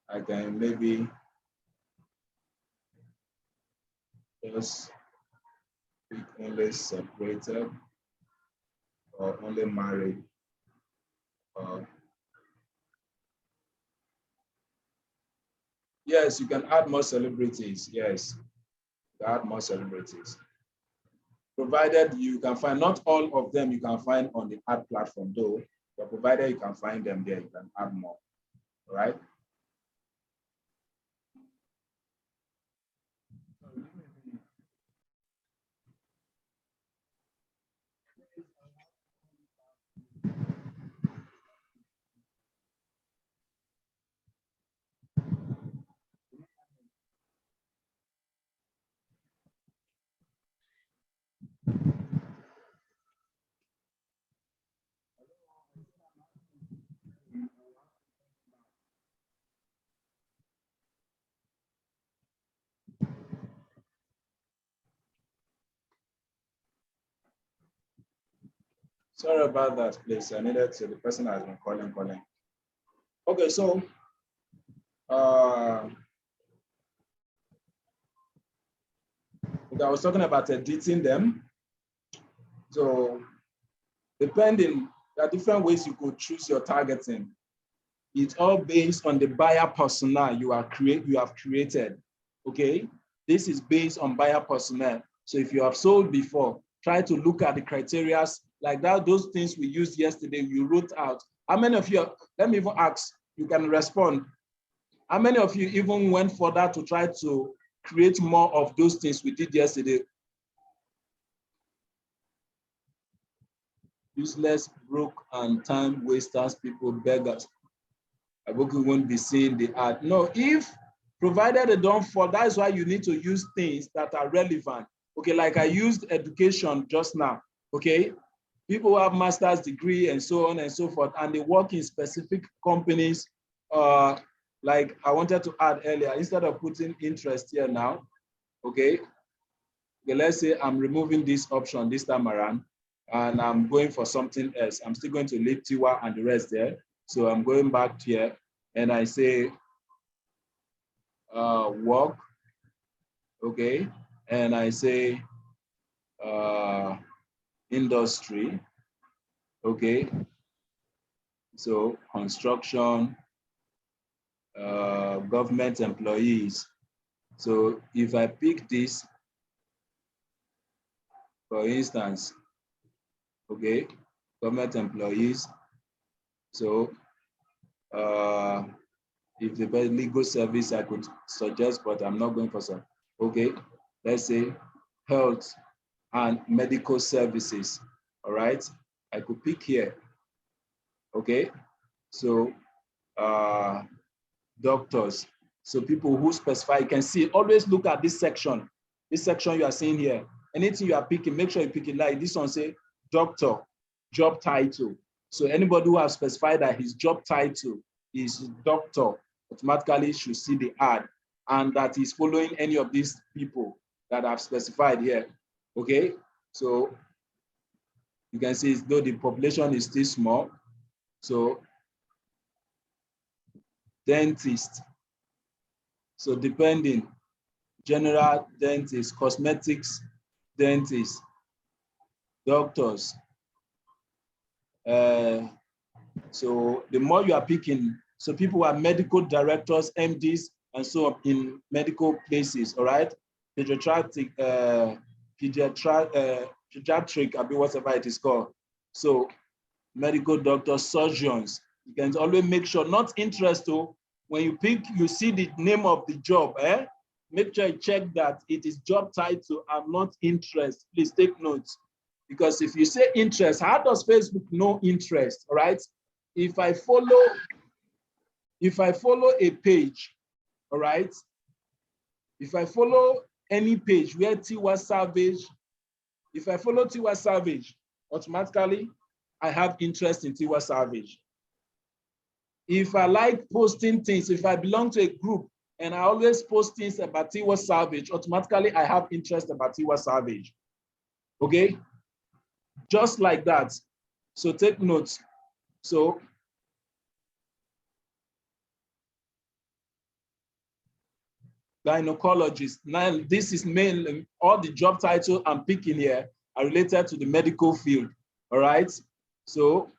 S1: I can maybe just pick only separated or only married. Yes, you can add more celebrities. Yes, add more celebrities. Provided you can find, not all of them you can find on the ad platform though, but provided you can find them there, you can add more. all right? Sorry about that, please. I needed to, the person has been calling. Okay, so I was talking about editing them. So depending, there are different ways you could choose your targeting. It's all based on the buyer persona you have created. Okay, this is based on buyer persona. So if you have sold before, try to look at the criteria like that. Those things we used yesterday, you wrote out. How many of you? Let me even ask. You can respond. How many of you even went further to try to create more of those things we did yesterday? Useless, broke, and time wasters, people, beggars. I hope you won't be seeing the ad. No, if provided they don't fall, that's why you need to use things that are relevant. Okay, like I used education just now. Okay, people who have master's degree and so on and so forth, and they work in specific companies. Like I wanted to add earlier, instead of putting interest here now, okay, let's say I'm removing this option this time around, and I'm going for something else. I'm still going to leave Tiwa and the rest there. So I'm going back here and I say work, okay, and I say industry, okay, so construction, government employees. So if I pick this, for instance, okay, government employees, so if the legal service I could suggest, but I'm not going for some. Okay, let's say health and medical services. All right, I could pick here. Okay, so doctors. So people who specify, you can see, always look at this section. This section you are seeing here. Anything you are picking, make sure you pick it like this one, say doctor, job title. So anybody who has specified that his job title is doctor, automatically should see the ad, and that is following any of these people that I've specified here. Okay, so you can see though the population is still small. So dentist. So depending, general dentist, cosmetics dentist, doctors. So the more you are picking, so people who are medical directors, MDs, and so on in medical places, all right? Pediatric, pediatric, whatever it is called. So medical doctors, surgeons, you can always make sure, not interest though, when you pick, you see the name of the job, make sure you check that it is job title and not interest. Please take notes. Because if you say interest, how does Facebook know interest, all right? If I follow a page, all right? If I follow any page where Tiwa Savage, if I follow Tiwa Savage, automatically I have interest in Tiwa Savage. If I like posting things, if I belong to a group and I always post things about Tiwa Savage, automatically I have interest about Tiwa Savage. Okay? Just like that. So take notes. So gynecologist. Now this is mainly all the job title I'm picking here are related to the medical field. All right. So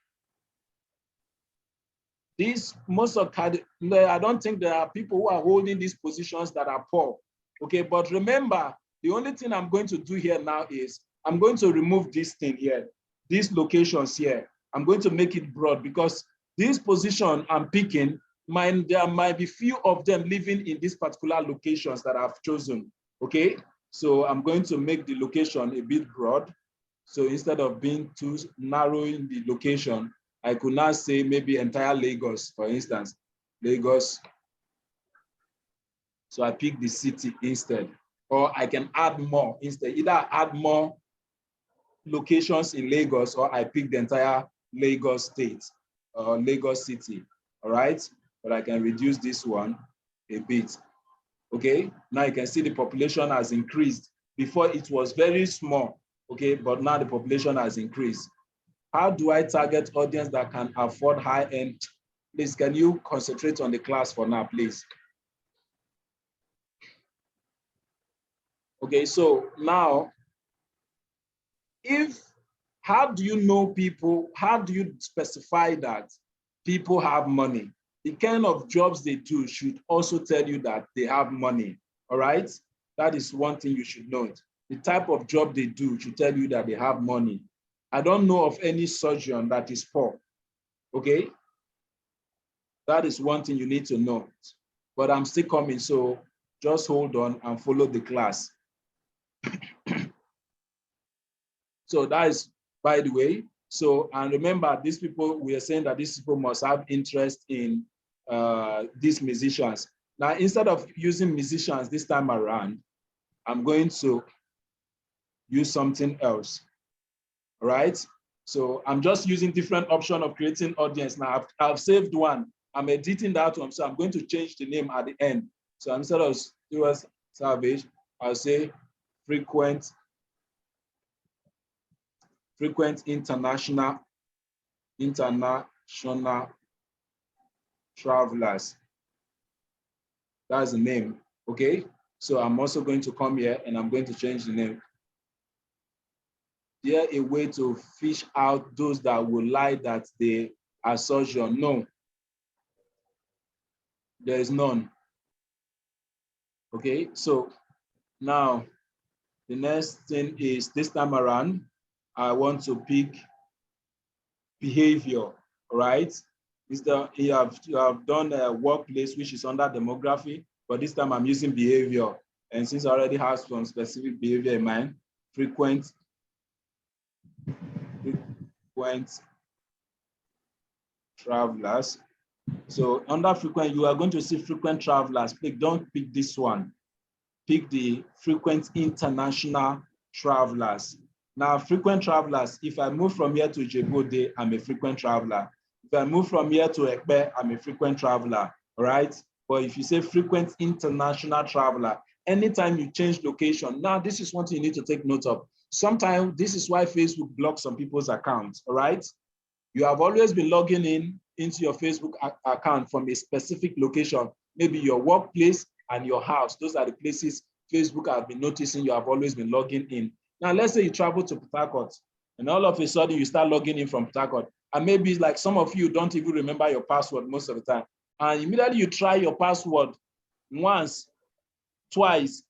S1: these most of I don't think there are people who are holding these positions that are poor. Okay, but remember, the only thing I'm going to do here now is I'm going to remove this thing here, these locations here. I'm going to make it broad because this position I'm picking there might be few of them living in these particular locations that I've chosen, okay? So I'm going to make the location a bit broad. So instead of being too narrow in the location, I could now say maybe entire Lagos, for instance, Lagos. So I pick the city instead, or I can add more instead. Either I add more locations in Lagos, or I pick the entire Lagos state or Lagos city, all right? But I can reduce this one a bit, okay? Now you can see the population has increased. Before it was very small, okay? But now the population has increased. How do I target audience that can afford high-end? Please, can you concentrate on the class for now, please? Okay, so now, how do you know people, how do you specify that people have money? The kind of jobs they do should also tell you that they have money, all right? That is one thing you should note. The type of job they do should tell you that they have money. I don't know of any surgeon that is poor, okay? That is one thing you need to know. But I'm still coming, so just hold on and follow the class. So that is, by the way, so, and remember, these people, we are saying that these people must have interest in these musicians. Now, instead of using musicians this time around, I'm going to use something else, all right? So I'm just using different option of creating audience. Now, I've saved one. I'm editing that one, so I'm going to change the name at the end. So instead of Stewart Savage, I'll say frequent international travelers. That's the name, okay? So I'm also going to come here and I'm going to change the name. Is there a way to fish out those that will lie that they are surgeon? No, there is none. Okay, so now the next thing is, this time around, I want to pick behavior, right? You have done a workplace, which is under demography, but this time I'm using behavior. And since I already have some specific behavior in mind, frequent travelers. So under frequent, you are going to see frequent travelers. Don't pick this one. Pick the frequent international travelers. Now, frequent travelers, if I move from here to Djibouti, I'm a frequent traveler. If I move from here to Ekpe, I'm a frequent traveler, all right? But if you say frequent international traveler, anytime you change location, now this is one thing you need to take note of. Sometimes this is why Facebook blocks some people's accounts, all right? You have always been logging into your Facebook account from a specific location, maybe your workplace and your house. Those are the places Facebook has been noticing you have always been logging in. Now, let's say you travel to Port Harcourt, and all of a sudden you start logging in from Port Harcourt. And maybe like some of you don't even remember your password most of the time. And immediately you try your password once, twice,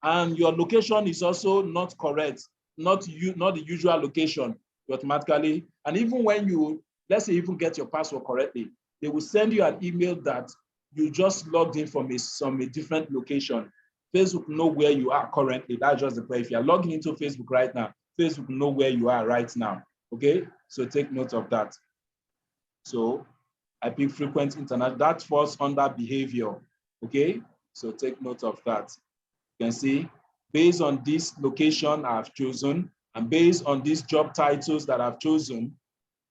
S1: and your location is also not correct, not the usual location, you automatically, and even when you, let's say, even get your password correctly, they will send you an email that you just logged in from a different location. Facebook know where you are currently. That's just the point. If you're logging into Facebook right now, Facebook know where you are right now. Okay, so take note of that. So I pick frequent international, that falls under behavior. Okay, so take note of that. You can see, based on this location I've chosen, and based on these job titles that I've chosen,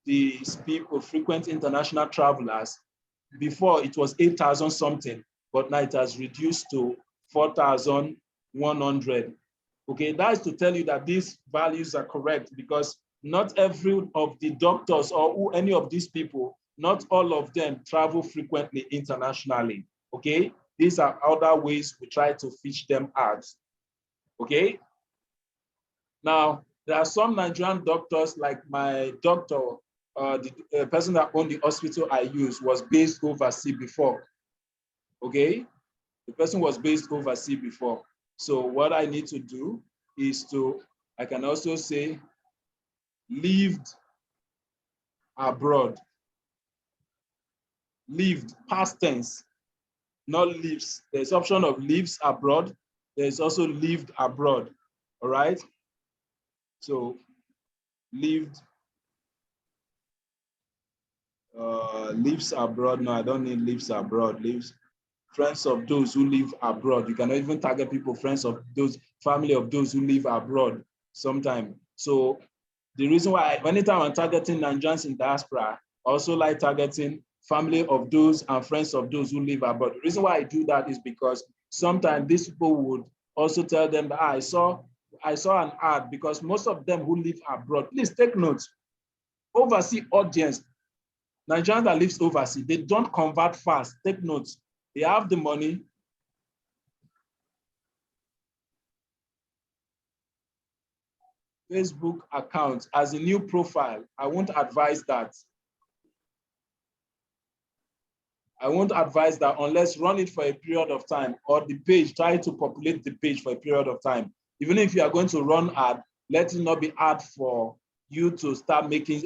S1: these people, frequent international travelers, before it was 8,000 something, but now it has reduced to 4,100. Okay, that is to tell you that these values are correct, because not every of the doctors or any of these people, not all of them travel frequently internationally. Okay, these are other ways we try to fish them out. Okay, now there are some Nigerian doctors, like my doctor, the person that owned the hospital I use was based overseas before. Okay, the person was based overseas before. So what I need to do is I can also say lived abroad. lived, past tense, not lives. There's option of lives abroad. There's also lived abroad, all right? So lived, lives abroad. No, I don't need lives abroad. Lives, friends of those who live abroad. You cannot even target people, friends of those, family of those who live abroad sometime. So the reason why, anytime I'm targeting Nigerians in diaspora, I also like targeting family of those and friends of those who live abroad. The reason why I do that is because sometimes these people would also tell them that I saw an ad, because most of them who live abroad, please take note, overseas audience, Nigerians that lives overseas, they don't convert fast. Take note, they have the money. Facebook account as a new profile, I won't advise that. I won't advise that unless run it for a period of time, or the page, try to populate the page for a period of time. Even if you are going to run ad, let it not be ad for you to start making,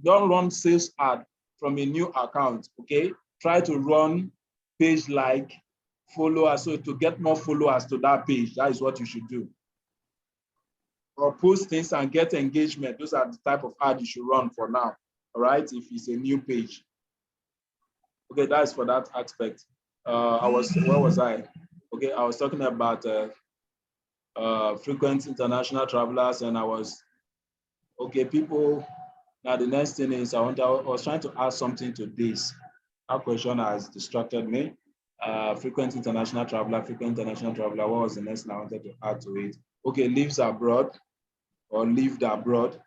S1: don't run sales ad from a new account, okay? Try to run page like followers, so to get more followers to that page, that is what you should do. Or post things and get engagement. Those are the type of ad you should run for now, all right? If it's a new page. Okay, that's for that aspect. Where was I? Okay, I was talking about frequent international travelers, and I was, okay, people. Now the next thing is I was trying to add something to this. That question has distracted me. Frequent international traveler, what was the next thing I wanted to add to it? Okay, lives abroad or lived abroad.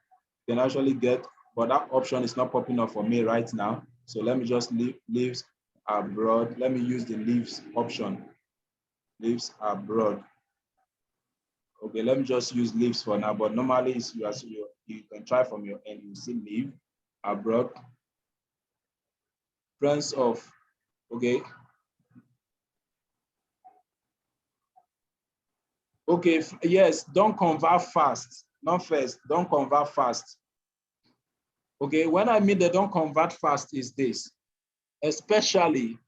S1: You can actually get, but that option is not popping up for me right now. So let me just lives abroad. Let me use the lives option. Lives abroad. Okay, let me just use lives for now, but normally you can try from your end, you see live abroad. Friends of, okay. Okay, yes, don't convert fast, not first, don't convert fast. Okay, when I mean they don't convert fast is this, especially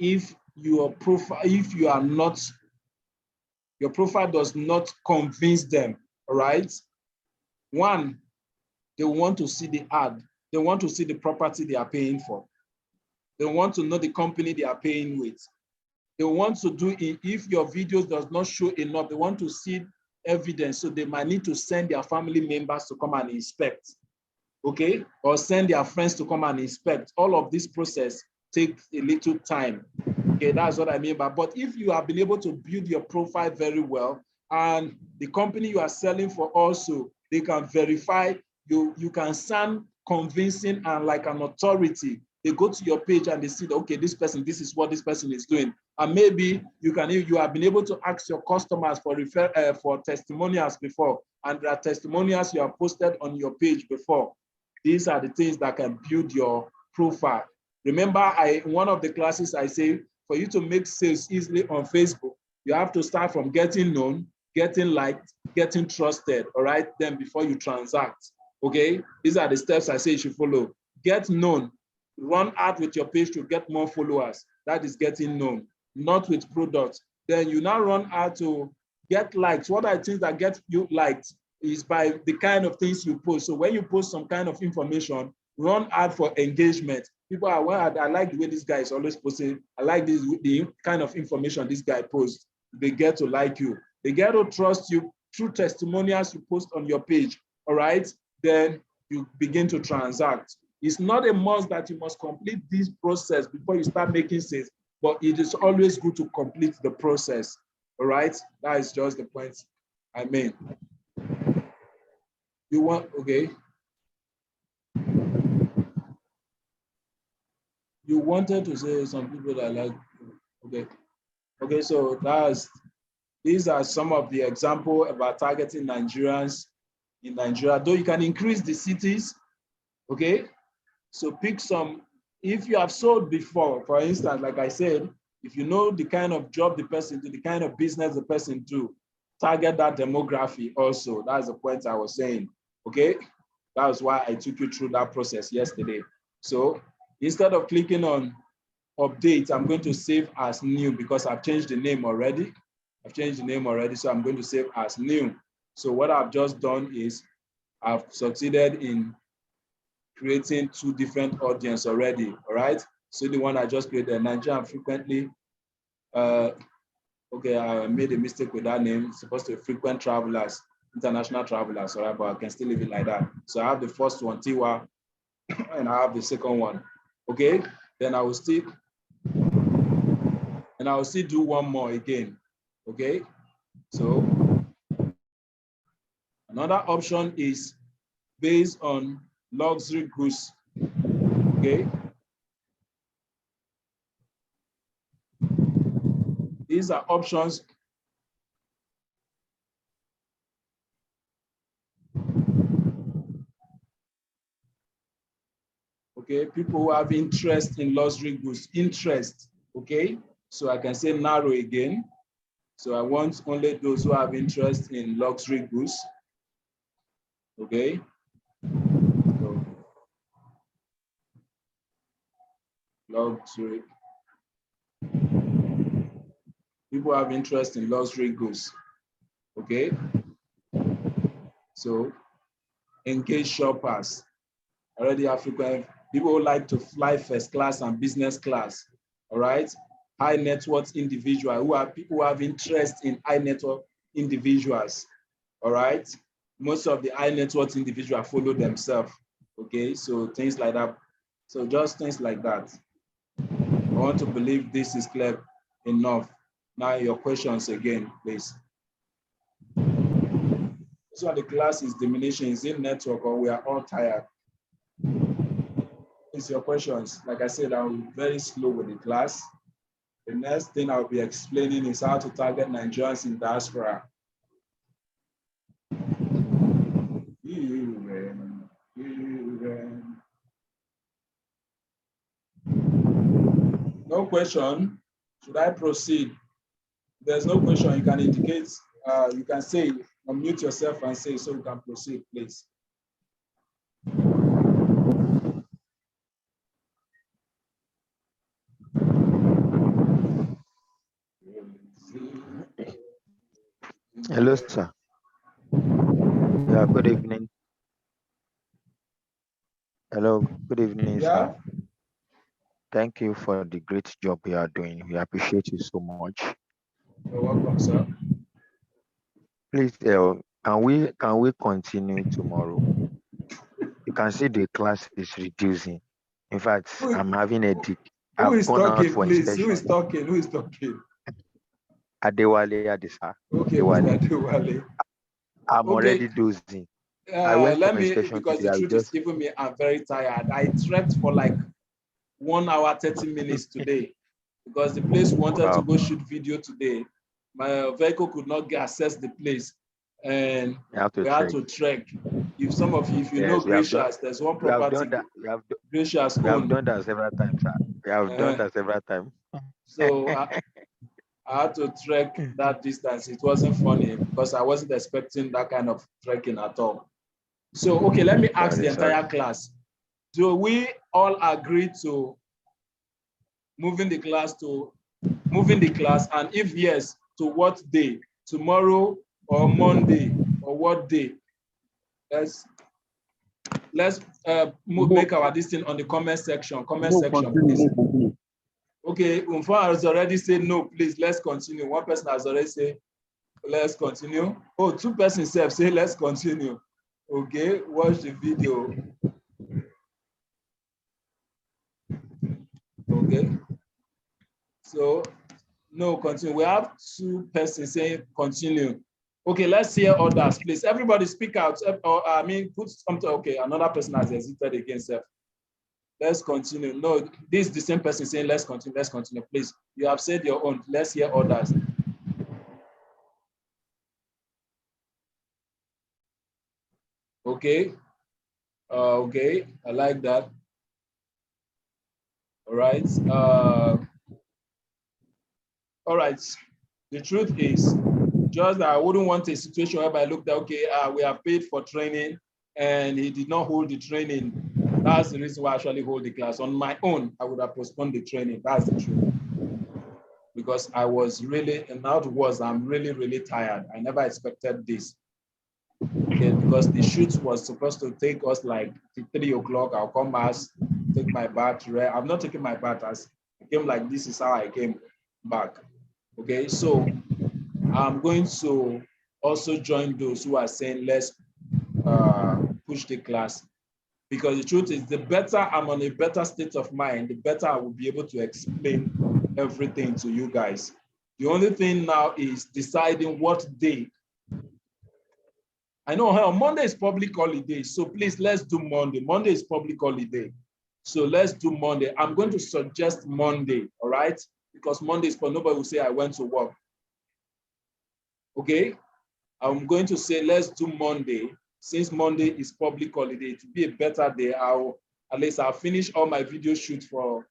S1: if your profile does not convince them, all right? One, they want to see the ad. They want to see the property they are paying for. They want to know the company they are paying with. They want to do it, if your videos does not show enough, they want to see evidence, so they might need to send their family members to come and inspect, okay? Or send their friends to come and inspect. All of this process takes a little time. Okay, that's what I mean by, but if you have been able to build your profile very well, and the company you are selling for also, they can verify, you can sound convincing and like an authority. They go to your page and they see that, okay, this is what this person is doing. And maybe you have been able to ask your customers for testimonials before, and there are testimonials you have posted on your page before. These are the things that can build your profile. Remember, one of the classes I say, for you to make sales easily on Facebook, you have to start from getting known, getting liked, getting trusted, all right? Then before you transact, okay? These are the steps I say you should follow. Get known, run ad with your page to get more followers. That is getting known, not with products. Then you now run ad to get likes. What are things that get you liked is by the kind of things you post. So when you post some kind of information, run ad for engagement. People are, well, I like the way this guy is always posting. I like the kind of information this guy posts. They get to like you. They get to trust you through testimonials you post on your page, all right? Then you begin to transact. It's not a must that you must complete this process before you start making sales, but it is always good to complete the process, all right? That is just the point I made. You want, okay. You wanted to say some people that like, okay. Okay, so these are some of the examples about targeting Nigerians in Nigeria, though you can increase the cities, okay? So pick some, if you have sold before, for instance, like I said, if you know the kind of job the person do, the kind of business the person do, target that demography also. That's the point I was saying, okay? That was why I took you through that process yesterday. So instead of clicking on update, I'm going to save as new because I've changed the name already. So I'm going to save as new. So what I've just done is I've succeeded in creating 2 different audience already, all right? So the one I just created, Nigerian frequently, okay, I made a mistake with that name. It's supposed to be frequent travelers, international travelers, all right, but I can still leave it like that. So I have the first one, Tiwa, and I have the second one, okay? Then I will still do one more again, okay? So another option is based on luxury goods, okay? These are options. Okay, people who have interest in luxury goods, interest, okay? So I can say narrow again. So I want only those who have interest in luxury goods, okay? So, luxury. People have interest in luxury goods, okay? So engage shoppers, already African, people who like to fly first class and business class, all right? High net worth individual, people who have interest in high net worth individuals, all right? Most of the high net worth individuals follow themselves, okay? So things like that. So just things like that. I want to believe this is clear enough. Now your questions again, please. So the class is diminishing. Is it network or we are all tired? It's your questions. Like I said, I'm very slow with the class. The next thing I'll be explaining is how to target Nigerians in diaspora. No question. Should I proceed? There's no question. You can indicate, you can say, unmute yourself and say, so you can proceed, please.
S2: Hello, sir. Yeah, good evening. Hello, good evening,
S1: Yeah.
S2: sir. Thank you for the great job you are doing. We appreciate you so much.
S1: You're welcome, sir.
S2: Please, can we continue tomorrow? You can see the class is reducing. In fact, I'm having a dip.
S1: Who
S2: I've
S1: is
S2: gone out
S1: talking,
S2: for
S1: please?
S2: inspection.
S1: Who is talking? Who is talking?
S2: Adewale Adisa.
S1: Okay,
S2: Adewale.
S1: Mr. Adewale.
S2: I'm
S1: Okay.
S2: already dozing. I went for
S1: Let me,
S2: inspection
S1: because
S2: today.
S1: the truth is, even me, I'm very tired. I trekked for like 1 hour, 30 minutes today because the place wanted to go shoot video today. My vehicle could not access the place, and we had to trek. If some of you, if you know Gracious, there's one property Gracious owned.
S2: We have done that several times, sir. We have done that several times.
S1: So I had to trek that distance. It wasn't funny because I wasn't expecting that kind of trekking at all. So, okay, let me ask the entire class. Do we all agree to moving the class? And if yes, to what day? Tomorrow or Monday or what day? Let's make our decision on the comment section. Please. Okay, Umfa has already said no, please, let's continue. One person has already said, let's continue. Oh, 2 persons have said, let's continue. Okay, watch the video. Okay. So, no, continue. We have 2 persons saying continue. Okay, let's hear others, please. Everybody speak out. I mean, put something. Okay, another person has hesitated against it. Let's continue. No, this is the same person saying let's continue. Please, you have said your own. Let's hear others. Okay. Okay, I like that. All right. All right. The truth is, just that I wouldn't want a situation whereby I looked at, okay, we have paid for training and he did not hold the training. That's the reason why I actually hold the class. On my own, I would have postponed the training. That's the truth. Because I was really, and now it was, I'm really, really tired. I never expected this. Okay, because the shoot was supposed to take us like 3 o'clock. I'll come back, take my bath. I'm not taking my bath as I came like this is how I came back. Okay, so I'm going to also join those who are saying let's push the class, because the truth is the better I'm on a better state of mind, the better I will be able to explain everything to you guys. The only thing now is deciding what day. I know Monday is public holiday, so please let's do Monday. Monday is public holiday, so let's do Monday. I'm going to suggest Monday, all right? Because Monday is for nobody will say I went to work. Okay, I'm going to say let's do Monday. Since Monday is public holiday, to be a better day, at least I'll finish all my video shoots for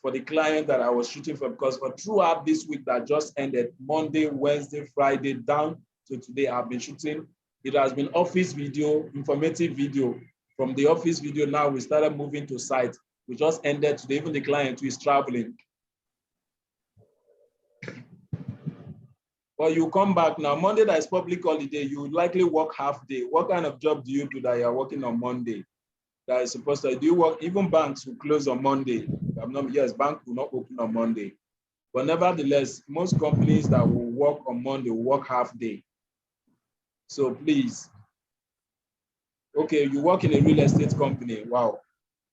S1: the client that I was shooting for, because for throughout this week that just ended, Monday, Wednesday, Friday, down to today, I've been shooting. It has been office video, informative video. From the office video now, we started moving to site. We just ended today, even the client who is traveling. But you come back now, Monday that is public holiday, you would likely work half day. What kind of job do you do that you're working on Monday? That is supposed to, do you work, even banks will close on Monday. Yes, bank will not open on Monday. But nevertheless, most companies that will work on Monday will work half day. So please, okay, you work in a real estate company. Wow,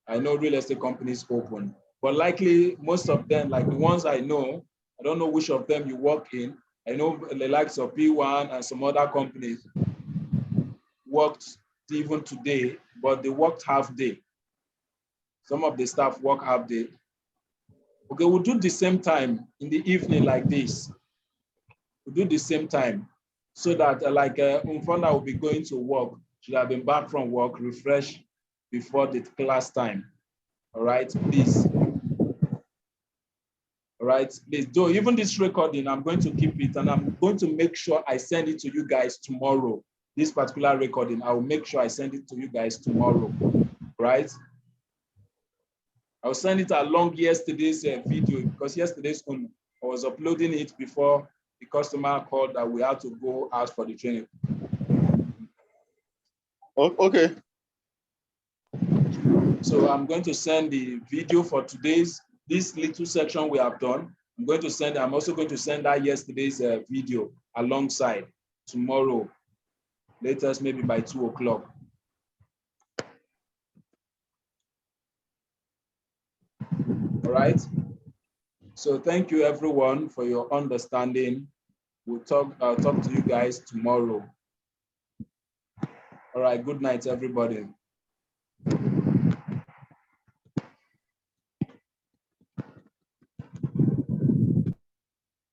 S1: I know real estate companies open, but likely most of them, like the ones I know, I don't know which of them you work in. I know the likes of P1 and some other companies worked even today, but they worked half day. Some of the staff work half day. Okay, we'll do the same time in the evening like this. We'll do the same time so that like Umfana will be going to work. Should have been back from work, refresh before the class time. All right, please. All right, please do. Even this recording, I'm going to keep it and I'm going to make sure I send it to you guys tomorrow. This particular recording, I will make sure I send it to you guys tomorrow, right? I'll send it along yesterday's video, because yesterday's one, I was uploading it before the customer called that we had to go out for the training.
S3: Okay.
S1: So I'm going to send the video for today's, this little section we have done. I'm also going to send out yesterday's video alongside tomorrow, latest maybe by 2 o'clock. All right. So thank you everyone for your understanding. I'll talk to you guys tomorrow. All right, good night, everybody.